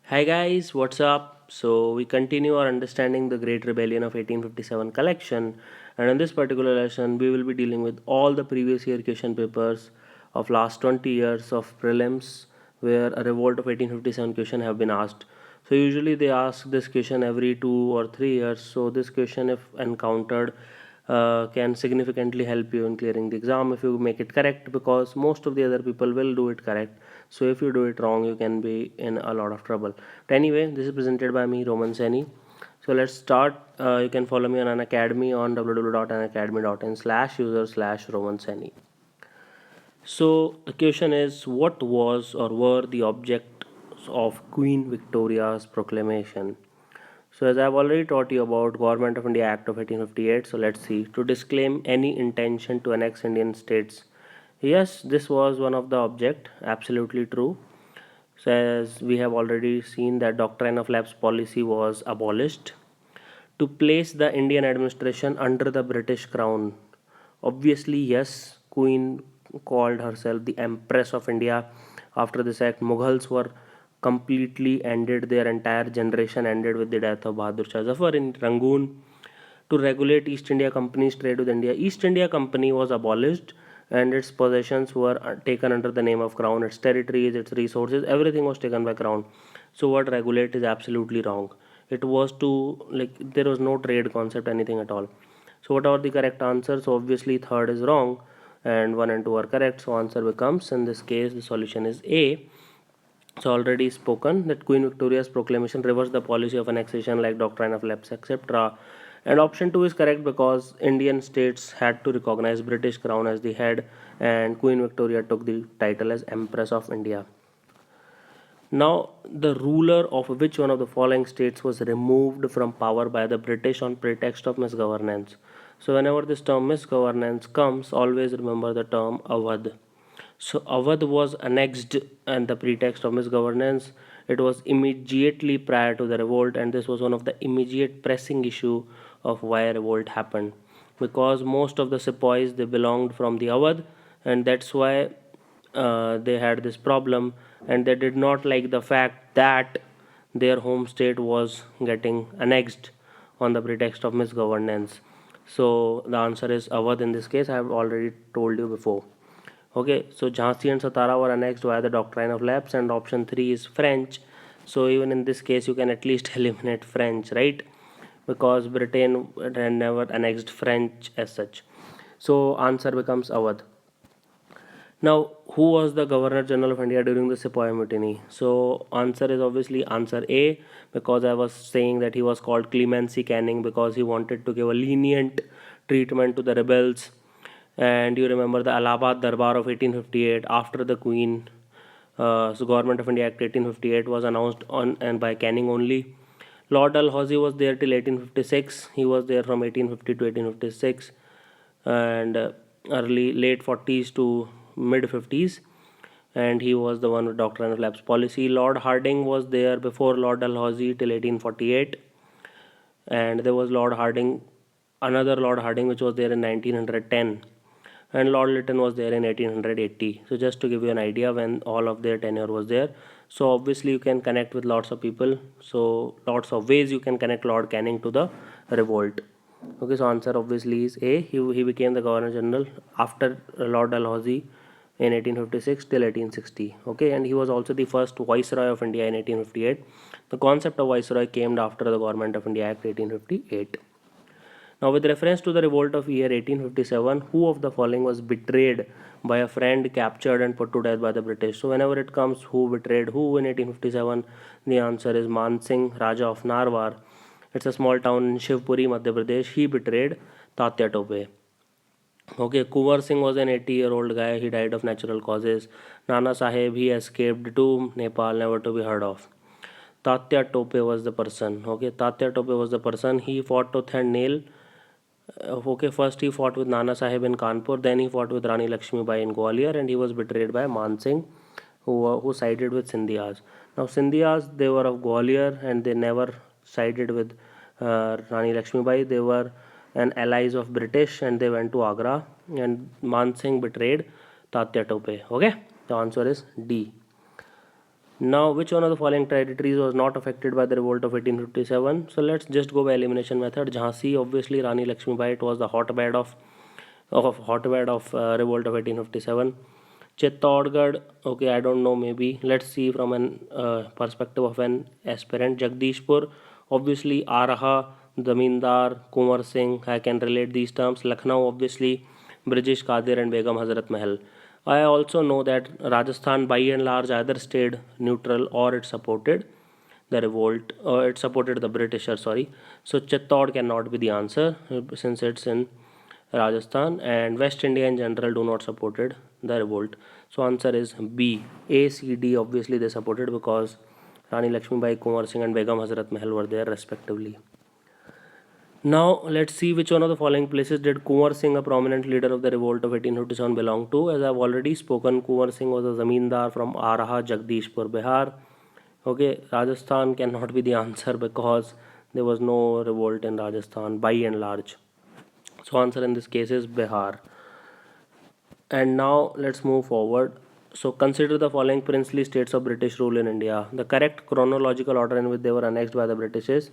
Hi guys, what's up? So we continue our understanding the Great Rebellion of 1857 collection, and in this particular lesson we will be dealing with all the previous year question papers of last 20 years of prelims where a revolt of 1857 question have been asked. So usually they ask this question every 2 or 3 years. So this question, if encountered, can significantly help you in clearing the exam if you make it correct, because most of the other people will do it correct. So if you do it wrong, you can be in a lot of trouble. But anyway, this is presented by me, Roman Seni. So let's start. You can follow me on an academy on www.unacademy.in/user/Roman Seni. So the question is, what was or were the objects of Queen Victoria's proclamation? So as I've already taught you about Government of India Act of 1858, so let's see. To disclaim any intention to annex Indian states. Yes, this was one of the object, absolutely true. So as we have already seen that doctrine of lapse policy was abolished. To place the Indian administration under the British crown. Obviously, yes, Queen called herself the Empress of India. After this act, Mughals were completely ended, their entire generation ended with the death of Bahadur Shah Zafar in Rangoon. To regulate East India Company's trade with India, East India Company was abolished and its possessions were taken under the name of crown. Its territories, its resources, everything was taken by crown. So what regulate is absolutely wrong. It was to, like, there was no trade concept, anything at all. So what are the correct answers? So obviously third is wrong and 1 and 2 are correct. So answer becomes, in this case, the solution is A. So already spoken that Queen Victoria's proclamation reversed the policy of annexation like doctrine of lapse, etc. And option 2 is correct because Indian states had to recognize British crown as the head, and Queen Victoria took the title as Empress of India. Now, the ruler of which one of the following states was removed from power by the British on pretext of misgovernance? So whenever this term misgovernance comes, always remember the term Awadh. So Awadh was annexed and the pretext of misgovernance. It was immediately prior to the revolt, and this was one of the immediate pressing issue of why revolt happened, because most of the sepoys, they belonged from the Awadh, and that's why they had this problem, and they did not like the fact that their home state was getting annexed on the pretext of misgovernance. So the answer is Awadh in this case. I have already told you before. Okay, so Jhansi and Satara were annexed via the doctrine of lapse, and option 3 is French. So even in this case, you can at least eliminate French, right? Because Britain had never annexed French as such. So answer becomes Awadh. Now, who was the Governor General of India during the Sepoy mutiny? So answer is obviously answer A, because I was saying that he was called Clemency Canning because he wanted to give a lenient treatment to the rebels. And you remember the Allahabad Darbar of 1858 after the Queen. So Government of India Act 1858 was announced on and by Canning only. Lord Dalhousie was there till 1856. He was there from 1850 to 1856, and early late 40s to mid 50s, and he was the one with doctrine of lapse policy. Lord Hardinge was there before Lord Dalhousie till 1848, and there was Lord Hardinge, another Lord Hardinge, which was there in 1910, and Lord Lytton was there in 1880. So just to give you an idea when all of their tenure was there. So obviously you can connect with lots of people. So lots of ways you can connect Lord Canning to the revolt. Okay, so answer obviously is A. He became the Governor General after Lord Dalhousie in 1856 till 1860. Okay, and he was also the first Viceroy of India in 1858. The concept of Viceroy came after the Government of India Act 1858. Now, with reference to the revolt of year 1857, who of the following was betrayed by a friend, captured and put to death by the British? So, whenever it comes who betrayed who in 1857, the answer is Man Singh, Raja of Narwar. It's a small town in Shivpuri, Madhya Pradesh. He betrayed Tatya Tope. Okay, Kunwar Singh was an 80-year-old guy. He died of natural causes. Nana Sahib, he escaped to Nepal, never to be heard of. Tatya Tope was the person. Okay, Tatya Tope was the person. He fought tooth and nail. Okay, first he fought with Nana Sahib in Kanpur, then he fought with Rani Lakshmi Bai in Gwalior, and he was betrayed by Man Singh, who sided with Sindhyas. Now, Sindhyas, they were of Gwalior and they never sided with Rani Lakshmi Bai. They were an allies of British and they went to Agra, and Man Singh betrayed Tatya Tope. Okay, the answer is D. Now, which one of the following territories was not affected by the revolt of 1857? So let's just go by elimination method. Jhansi, obviously, Rani Lakshmi Bai, it was the hotbed of revolt of 1857. Chittorgarh, okay, I don't know, maybe. Let's see from an perspective of an aspirant. Jagdishpur, obviously, Araha, Zamindar, Kunwar Singh, I can relate these terms. Lucknow, obviously, British Qadir and Begum Hazrat Mahal. I also know that Rajasthan by and large either stayed neutral or it supported the revolt, or it supported the Britishers, sorry. So Chittor cannot be the answer since it's in Rajasthan, and West India in general do not supported the revolt. So answer is B. A, C, D obviously they supported because Rani Lakshmibai, Kunwar Singh and Begum Hazrat Mahal were there respectively. Now let's see which one of the following places did Kunwar Singh, a prominent leader of the revolt of 1857, belong to. As I've already spoken, Kunwar Singh was a zamindar from Araha, Jagdishpur, Bihar. Okay, Rajasthan cannot be the answer because there was no revolt in Rajasthan by and large. So answer in this case is Bihar. And now let's move forward. So consider the following princely states of British rule in India. The correct chronological order in which they were annexed by the British is,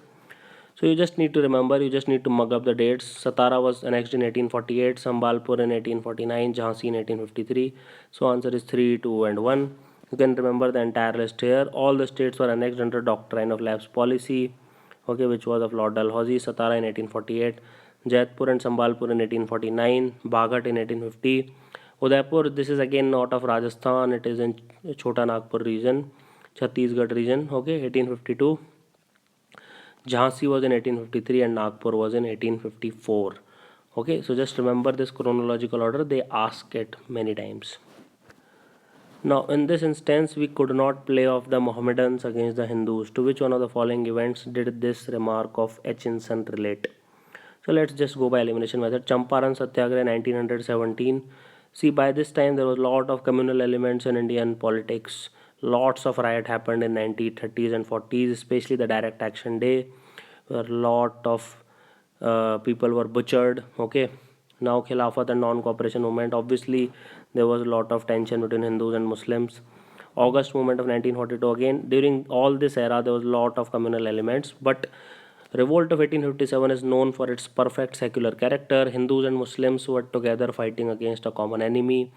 so you just need to remember, you just need to mug up the dates. Satara was annexed in 1848, Sambalpur in 1849, Jhansi in 1853. So answer is 3, 2 and 1. You can remember the entire list here. All the states were annexed under doctrine of lapse policy, okay, which was of Lord Dalhousie. Satara in 1848, Jaipur and Sambalpur in 1849, Baghat in 1850. Udaipur, this is again not of Rajasthan, it is in Chota Nagpur region, Chhattisgarh region, okay, 1852. Jhansi was in 1853 and Nagpur was in 1854. Okay, so just remember this chronological order, they ask it many times. Now, in this instance, we could not play off the Mohammedans against the Hindus. To which one of the following events did this remark of Hutchinson relate? So let's just go by elimination method. Champaran Satyagraha 1917. See, by this time there was a lot of communal elements in Indian politics. Lots of riot happened in 1930s and 40s, especially the direct action day, where a lot of people were butchered. Okay, now Khilafat and non-cooperation movement. Obviously, there was a lot of tension between Hindus and Muslims. August movement of 1942. Again, during all this era, there was a lot of communal elements, but Revolt of 1857 is known for its perfect secular character. Hindus and Muslims were together fighting against a common enemy.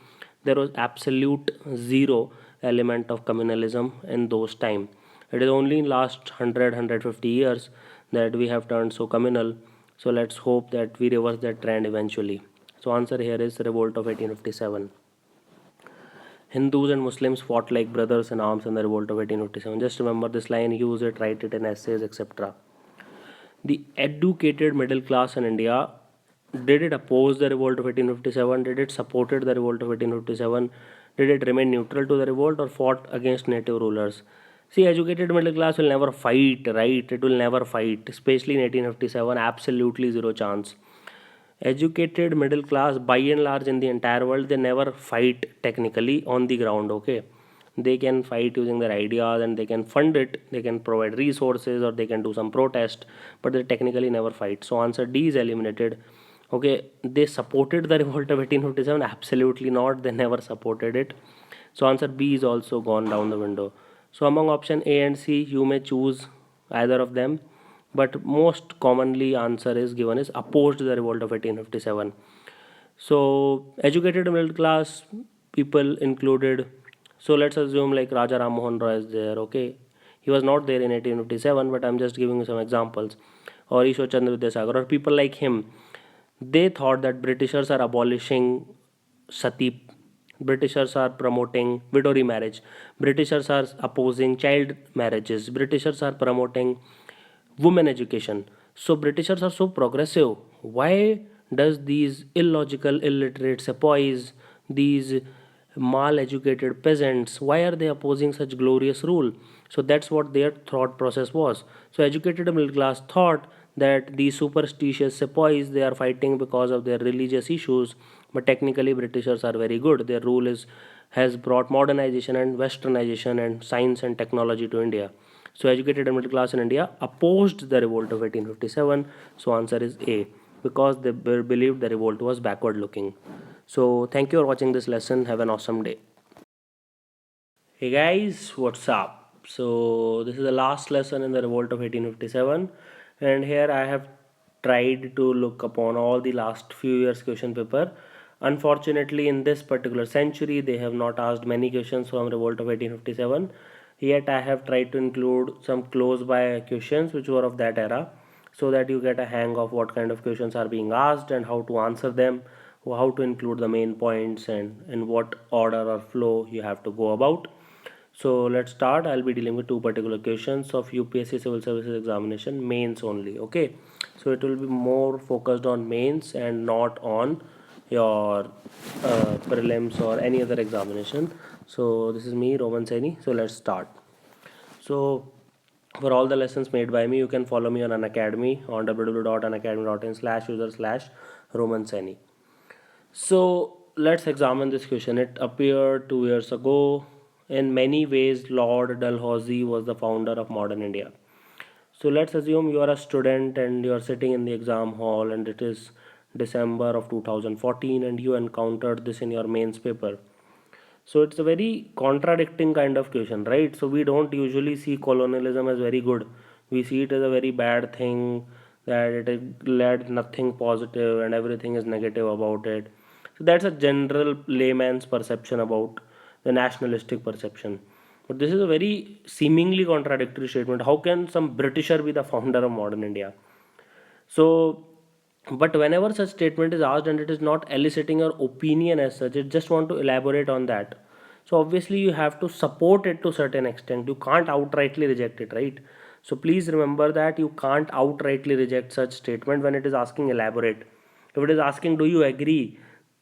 There was absolute zero element of communalism in those times. It is only in last 100 years that we have turned so communal. So let's hope that we reverse that trend eventually. So answer here is Revolt of 1857. Hindus and Muslims fought like brothers in arms in the Revolt of 1857. Just remember this line, use it, write it in essays, etc. The educated middle class in India, did it oppose the revolt of 1857? Did it supported the revolt of 1857? Did it remain neutral to the revolt or fought against native rulers? See, educated middle class will never fight, right? It will never fight, especially in 1857. Absolutely zero chance. Educated middle class, by and large, in the entire world, they never fight technically on the ground. Okay, they can fight using their ideas and they can fund it, they can provide resources or they can do some protest, but they technically never fight. So answer D is eliminated. Okay, they supported the revolt of 1857? Absolutely not, they never supported it. So answer B is also gone down the window. So among option A and C, you may choose either of them, but most commonly answer is given is opposed the revolt of 1857. So educated middle class people included, so let's assume like Raja Ram Mohan Roy is there. Okay, he was not there in 1857, but I'm just giving you some examples or Ishwar Chandra Vidyasagar or people like him, they thought that Britishers are abolishing sati, Britishers are promoting widow remarriage, Britishers are opposing child marriages, Britishers are promoting women education. So Britishers are so progressive. Why does these illogical, illiterate sepoys, these mal-educated peasants, why are they opposing such glorious rule? So that's what their thought process was. So educated middle class thought that these superstitious sepoys, they are fighting because of their religious issues, but technically Britishers are very good. Their rule is has brought modernization and westernization and science and technology to India. So educated and middle class in India opposed the revolt of 1857. So answer is A, because they believed the revolt was backward looking. So thank you for watching this lesson. Have an awesome day. Hey guys, what's up? So this is the last lesson in the revolt of 1857, and here I have tried to look upon all the last few years question paper. Unfortunately, in this particular century, they have not asked many questions from revolt of 1857. Yet I have tried to include some close by questions which were of that era, so that you get a hang of what kind of questions are being asked and how to answer them, how to include the main points, and in what order or flow you have to go about. So let's start. I'll be dealing with two particular questions of UPSC Civil Services Examination mains only. Okay, so it will be more focused on mains and not on your prelims or any other examination. So this is me, Roman Saini. So let's start. So for all the lessons made by me, you can follow me on Unacademy on www.unacademy.in/user/Roman Saini. So let's examine this question. It appeared 2 years ago. In many ways, Lord Dalhousie was the founder of modern India. So let's assume you are a student and you are sitting in the exam hall and it is December of 2014 and you encountered this in your mains paper. So it's a very contradicting kind of question, right? So we don't usually see colonialism as very good. We see it as a very bad thing, that it led nothing positive and everything is negative about it. So that's a general layman's perception about the nationalistic perception. But this is a very seemingly contradictory statement. How can some Britisher be the founder of modern India? So, but whenever such statement is asked and it is not eliciting your opinion as such, it just want to elaborate on that. So obviously you have to support it to certain extent. You can't outrightly reject it, right? So please remember that you can't outrightly reject such statement when it is asking elaborate. If it is asking do you agree,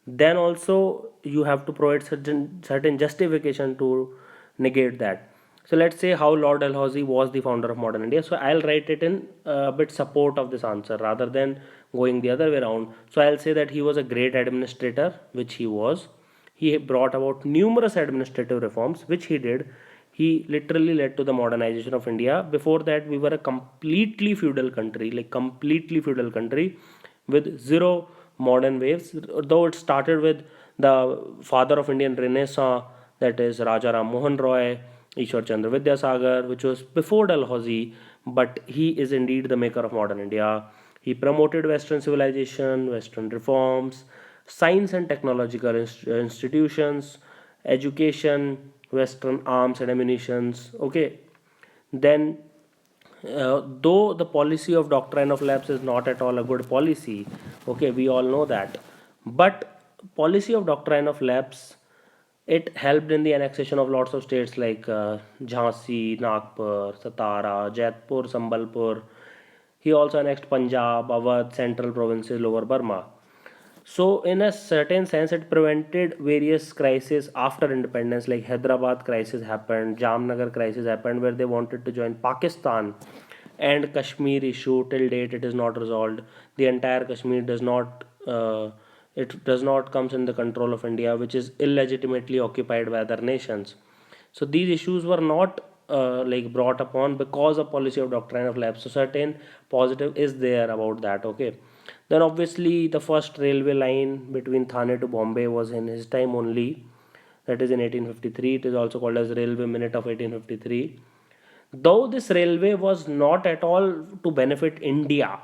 then also you have to provide certain justification to negate that. So let's say how Lord Dalhousie was the founder of modern India. So I'll write it in a bit support of this answer rather than going the other way around. So I'll say that he was a great administrator, which he was. He brought about numerous administrative reforms, which he did. He literally led to the modernization of India. Before that, we were a completely feudal country, like completely feudal country with zero modern waves. Though it started with the father of Indian Renaissance, that is Raja Ram Mohan Roy, Ishwar Chandra Vidyasagar, which was before Dalhousie, but he is indeed the maker of modern India. He promoted Western civilization, Western reforms, science and technological institutions, education, Western arms and ammunitions. Okay, then though the policy of doctrine of lapse is not at all a good policy, okay, we all know that, but policy of doctrine of lapse, it helped in the annexation of lots of states like Jhansi, Nagpur, Satara, Jaipur, Sambalpur. He also annexed Punjab, Awadh, central provinces, Lower Burma. So, in a certain sense, it prevented various crises after independence, like Hyderabad crisis happened, Jamnagar crisis happened, where they wanted to join Pakistan, and Kashmir issue till date it is not resolved. The entire Kashmir does not. It does not comes in the control of India, which is illegitimately occupied by other nations. So these issues were not like brought upon because of policy of doctrine of lapse. So certain positive is there about that. Okay. Then obviously the first railway line between Thane to Bombay was in his time only. That is in 1853. It is also called as Railway Minute of 1853. Though this railway was not at all to benefit India,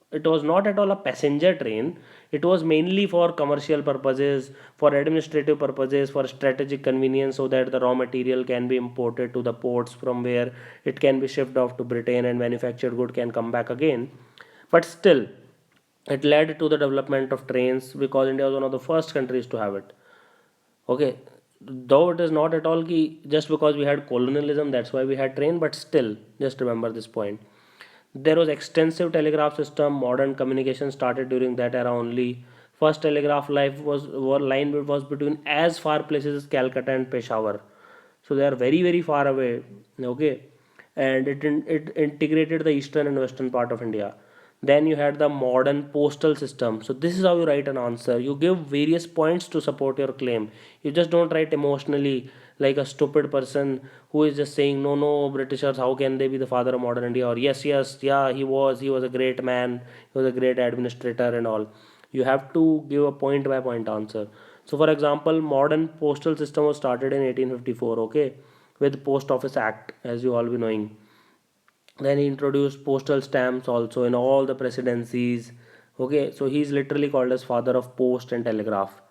it was not at all a passenger train. It was mainly for commercial purposes, for administrative purposes, for strategic convenience, so that the raw material can be imported to the ports from where it can be shipped off to Britain and manufactured good can come back again. But still, it led to the development of trains because India was one of the first countries to have it. Okay, though it is not at all key just because we had colonialism, that's why we had train, but still, just remember this point. There was extensive telegraph system. Modern communication started during that era only. First telegraph line was between as far places as Calcutta and Peshawar, so they are very very far away. Okay, and it integrated the eastern and western part of India. Then you had the modern postal system. So this is how you write an answer. You give various points to support your claim. You just don't write emotionally like a stupid person who is just saying no no Britishers, how can they be the father of modern India, or yes yes yeah he was a great man, he was a great administrator and all. You have to give a point by point answer. So for example, modern postal system was started in 1854, okay, with Post Office Act, as you all be knowing. Then he introduced postal stamps also in all the presidencies. Okay, so he's literally called as father of post and telegraph.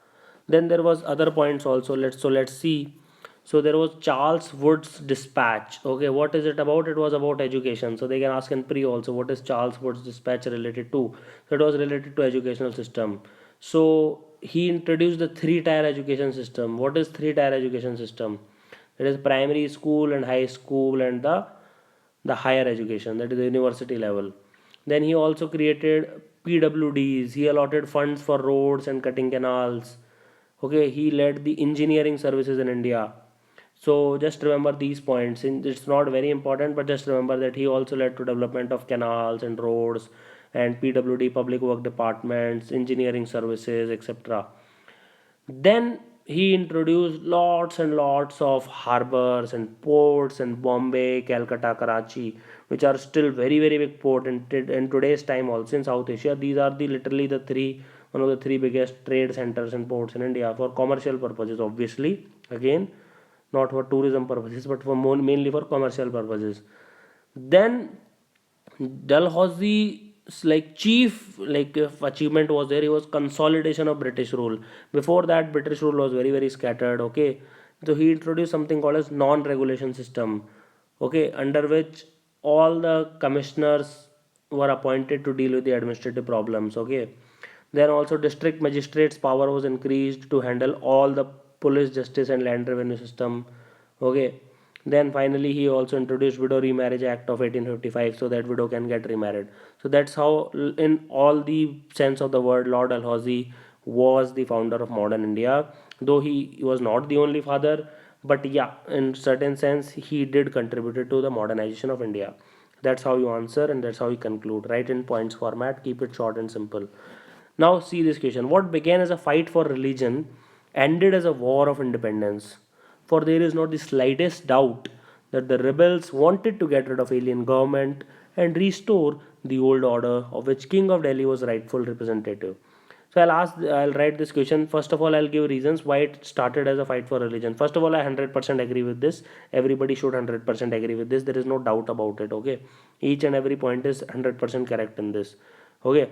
Then there was other points also. Let's see. So there was Charles Wood's dispatch. Okay, what is it about? It was about education. So they can ask in pre also, what is Charles Wood's dispatch related to? So it was related to educational system. So he introduced the three-tier education system. What is three-tier education system? It is primary school and high school and the higher education, that is the university level. Then he also created PWDs. He allotted funds for roads and cutting canals. Okay, he led the engineering services in India. So just remember these points. It's not very important, but just remember that he also led to development of canals and roads and PWD, public work departments, engineering services, etc. Then he introduced lots and lots of harbors and ports in Bombay, Calcutta, Karachi, which are still very very big port in today's time also in South Asia. These are the literally the three one of the three biggest trade centers and ports in India for commercial purposes. Obviously, again, not for tourism purposes, but for mainly for commercial purposes. Then Dalhousie's like chief achievement was there. He was consolidation of British rule. Before that, British rule was very very scattered. Okay, so he introduced something called as non-regulation system. Okay, under which all the commissioners were appointed to deal with the administrative problems. Okay, then also district magistrates' power was increased to handle all the police, justice, and land revenue system. Okay, then finally he also introduced Widow Remarriage Act of 1855 so that widow can get remarried. So that's how, in all the sense of the word, Lord Dalhousie was the founder of modern India. Though he was not the only father, but yeah, in certain sense, he did contribute to the modernization of India. That's how you answer and that's how you conclude. Write in points format, keep it short and simple. Now see this question. What began as a fight for religion ended as a war of independence. For there is not the slightest doubt that the rebels wanted to get rid of alien government and restore the old order of which King of Delhi was rightful representative. So I'll write this question. First of all, I'll give reasons why it started as a fight for religion. First of all, I 100% agree with this. Everybody should 100% agree with this. There is no doubt about it. Okay, each and every point is 100% correct in this. Okay,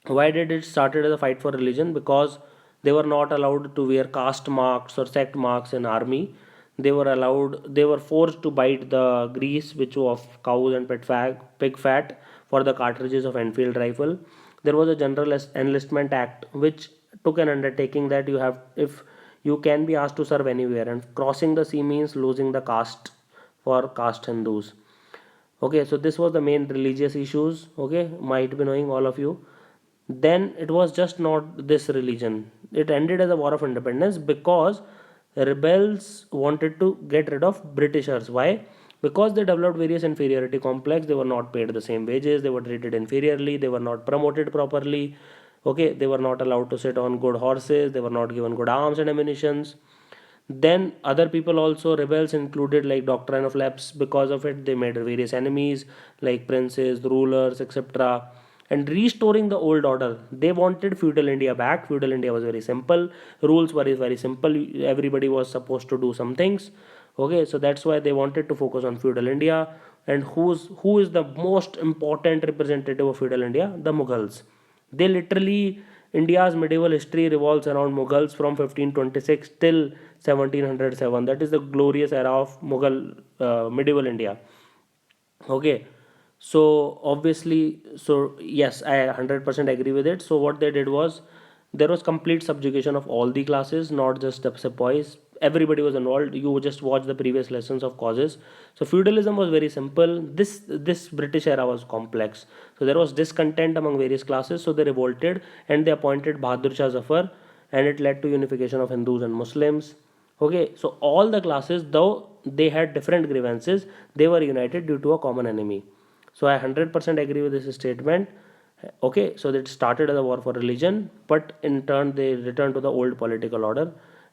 why did it started as a fight for religion? Because they were not allowed to wear caste marks or sect marks in army. They were forced to bite the grease which of cows and pig fat for the cartridges of Enfield rifle. There was a general enlistment act which took an undertaking that you have if you can be asked to serve anywhere, and crossing the sea means losing the caste for caste Hindus. Okay, so this was the main religious issues. Okay, might be knowing all of you. Then it was just not this religion. It ended as a war of independence because rebels wanted to get rid of Britishers. Why? Because they developed various inferiority complex. They were not paid the same wages. They were treated inferiorly. They were not promoted properly. Okay, they were not allowed to sit on good horses. They were not given good arms and ammunitions. Then other people also rebels included like doctrine of lapse. Because of it, they made various enemies like princes, rulers, etc. And restoring the old order, they wanted feudal India back. Feudal India was very simple, rules were very simple, everybody was supposed to do some things. Okay, so that's why they wanted to focus on feudal India. And who is the most important representative of feudal India? The Mughals. They literally, India's medieval history revolves around Mughals from 1526 till 1707. That is the glorious era of Mughal medieval India. Okay, So obviously, so yes, I 100% agree with it. So what they did was, there was complete subjugation of all the classes, not just the sepoys. Everybody was involved. You just watch the previous lessons of causes. So feudalism was very simple. This British era was complex. So there was discontent among various classes, so they revolted and they appointed Bahadur Shah Zafar, and it led to unification of Hindus and Muslims. Okay, so all the classes, though they had different grievances, they were united due to a common enemy. So I 100% agree with this statement. Okay, so that started as a war for religion, but in turn they returned to the old political order,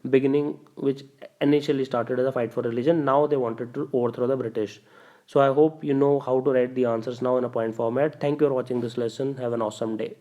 beginning which initially started as a fight for religion. Now they wanted to overthrow the British. So I hope you know how to write the answers now in a point format. Thank you for watching this lesson. Have an awesome day.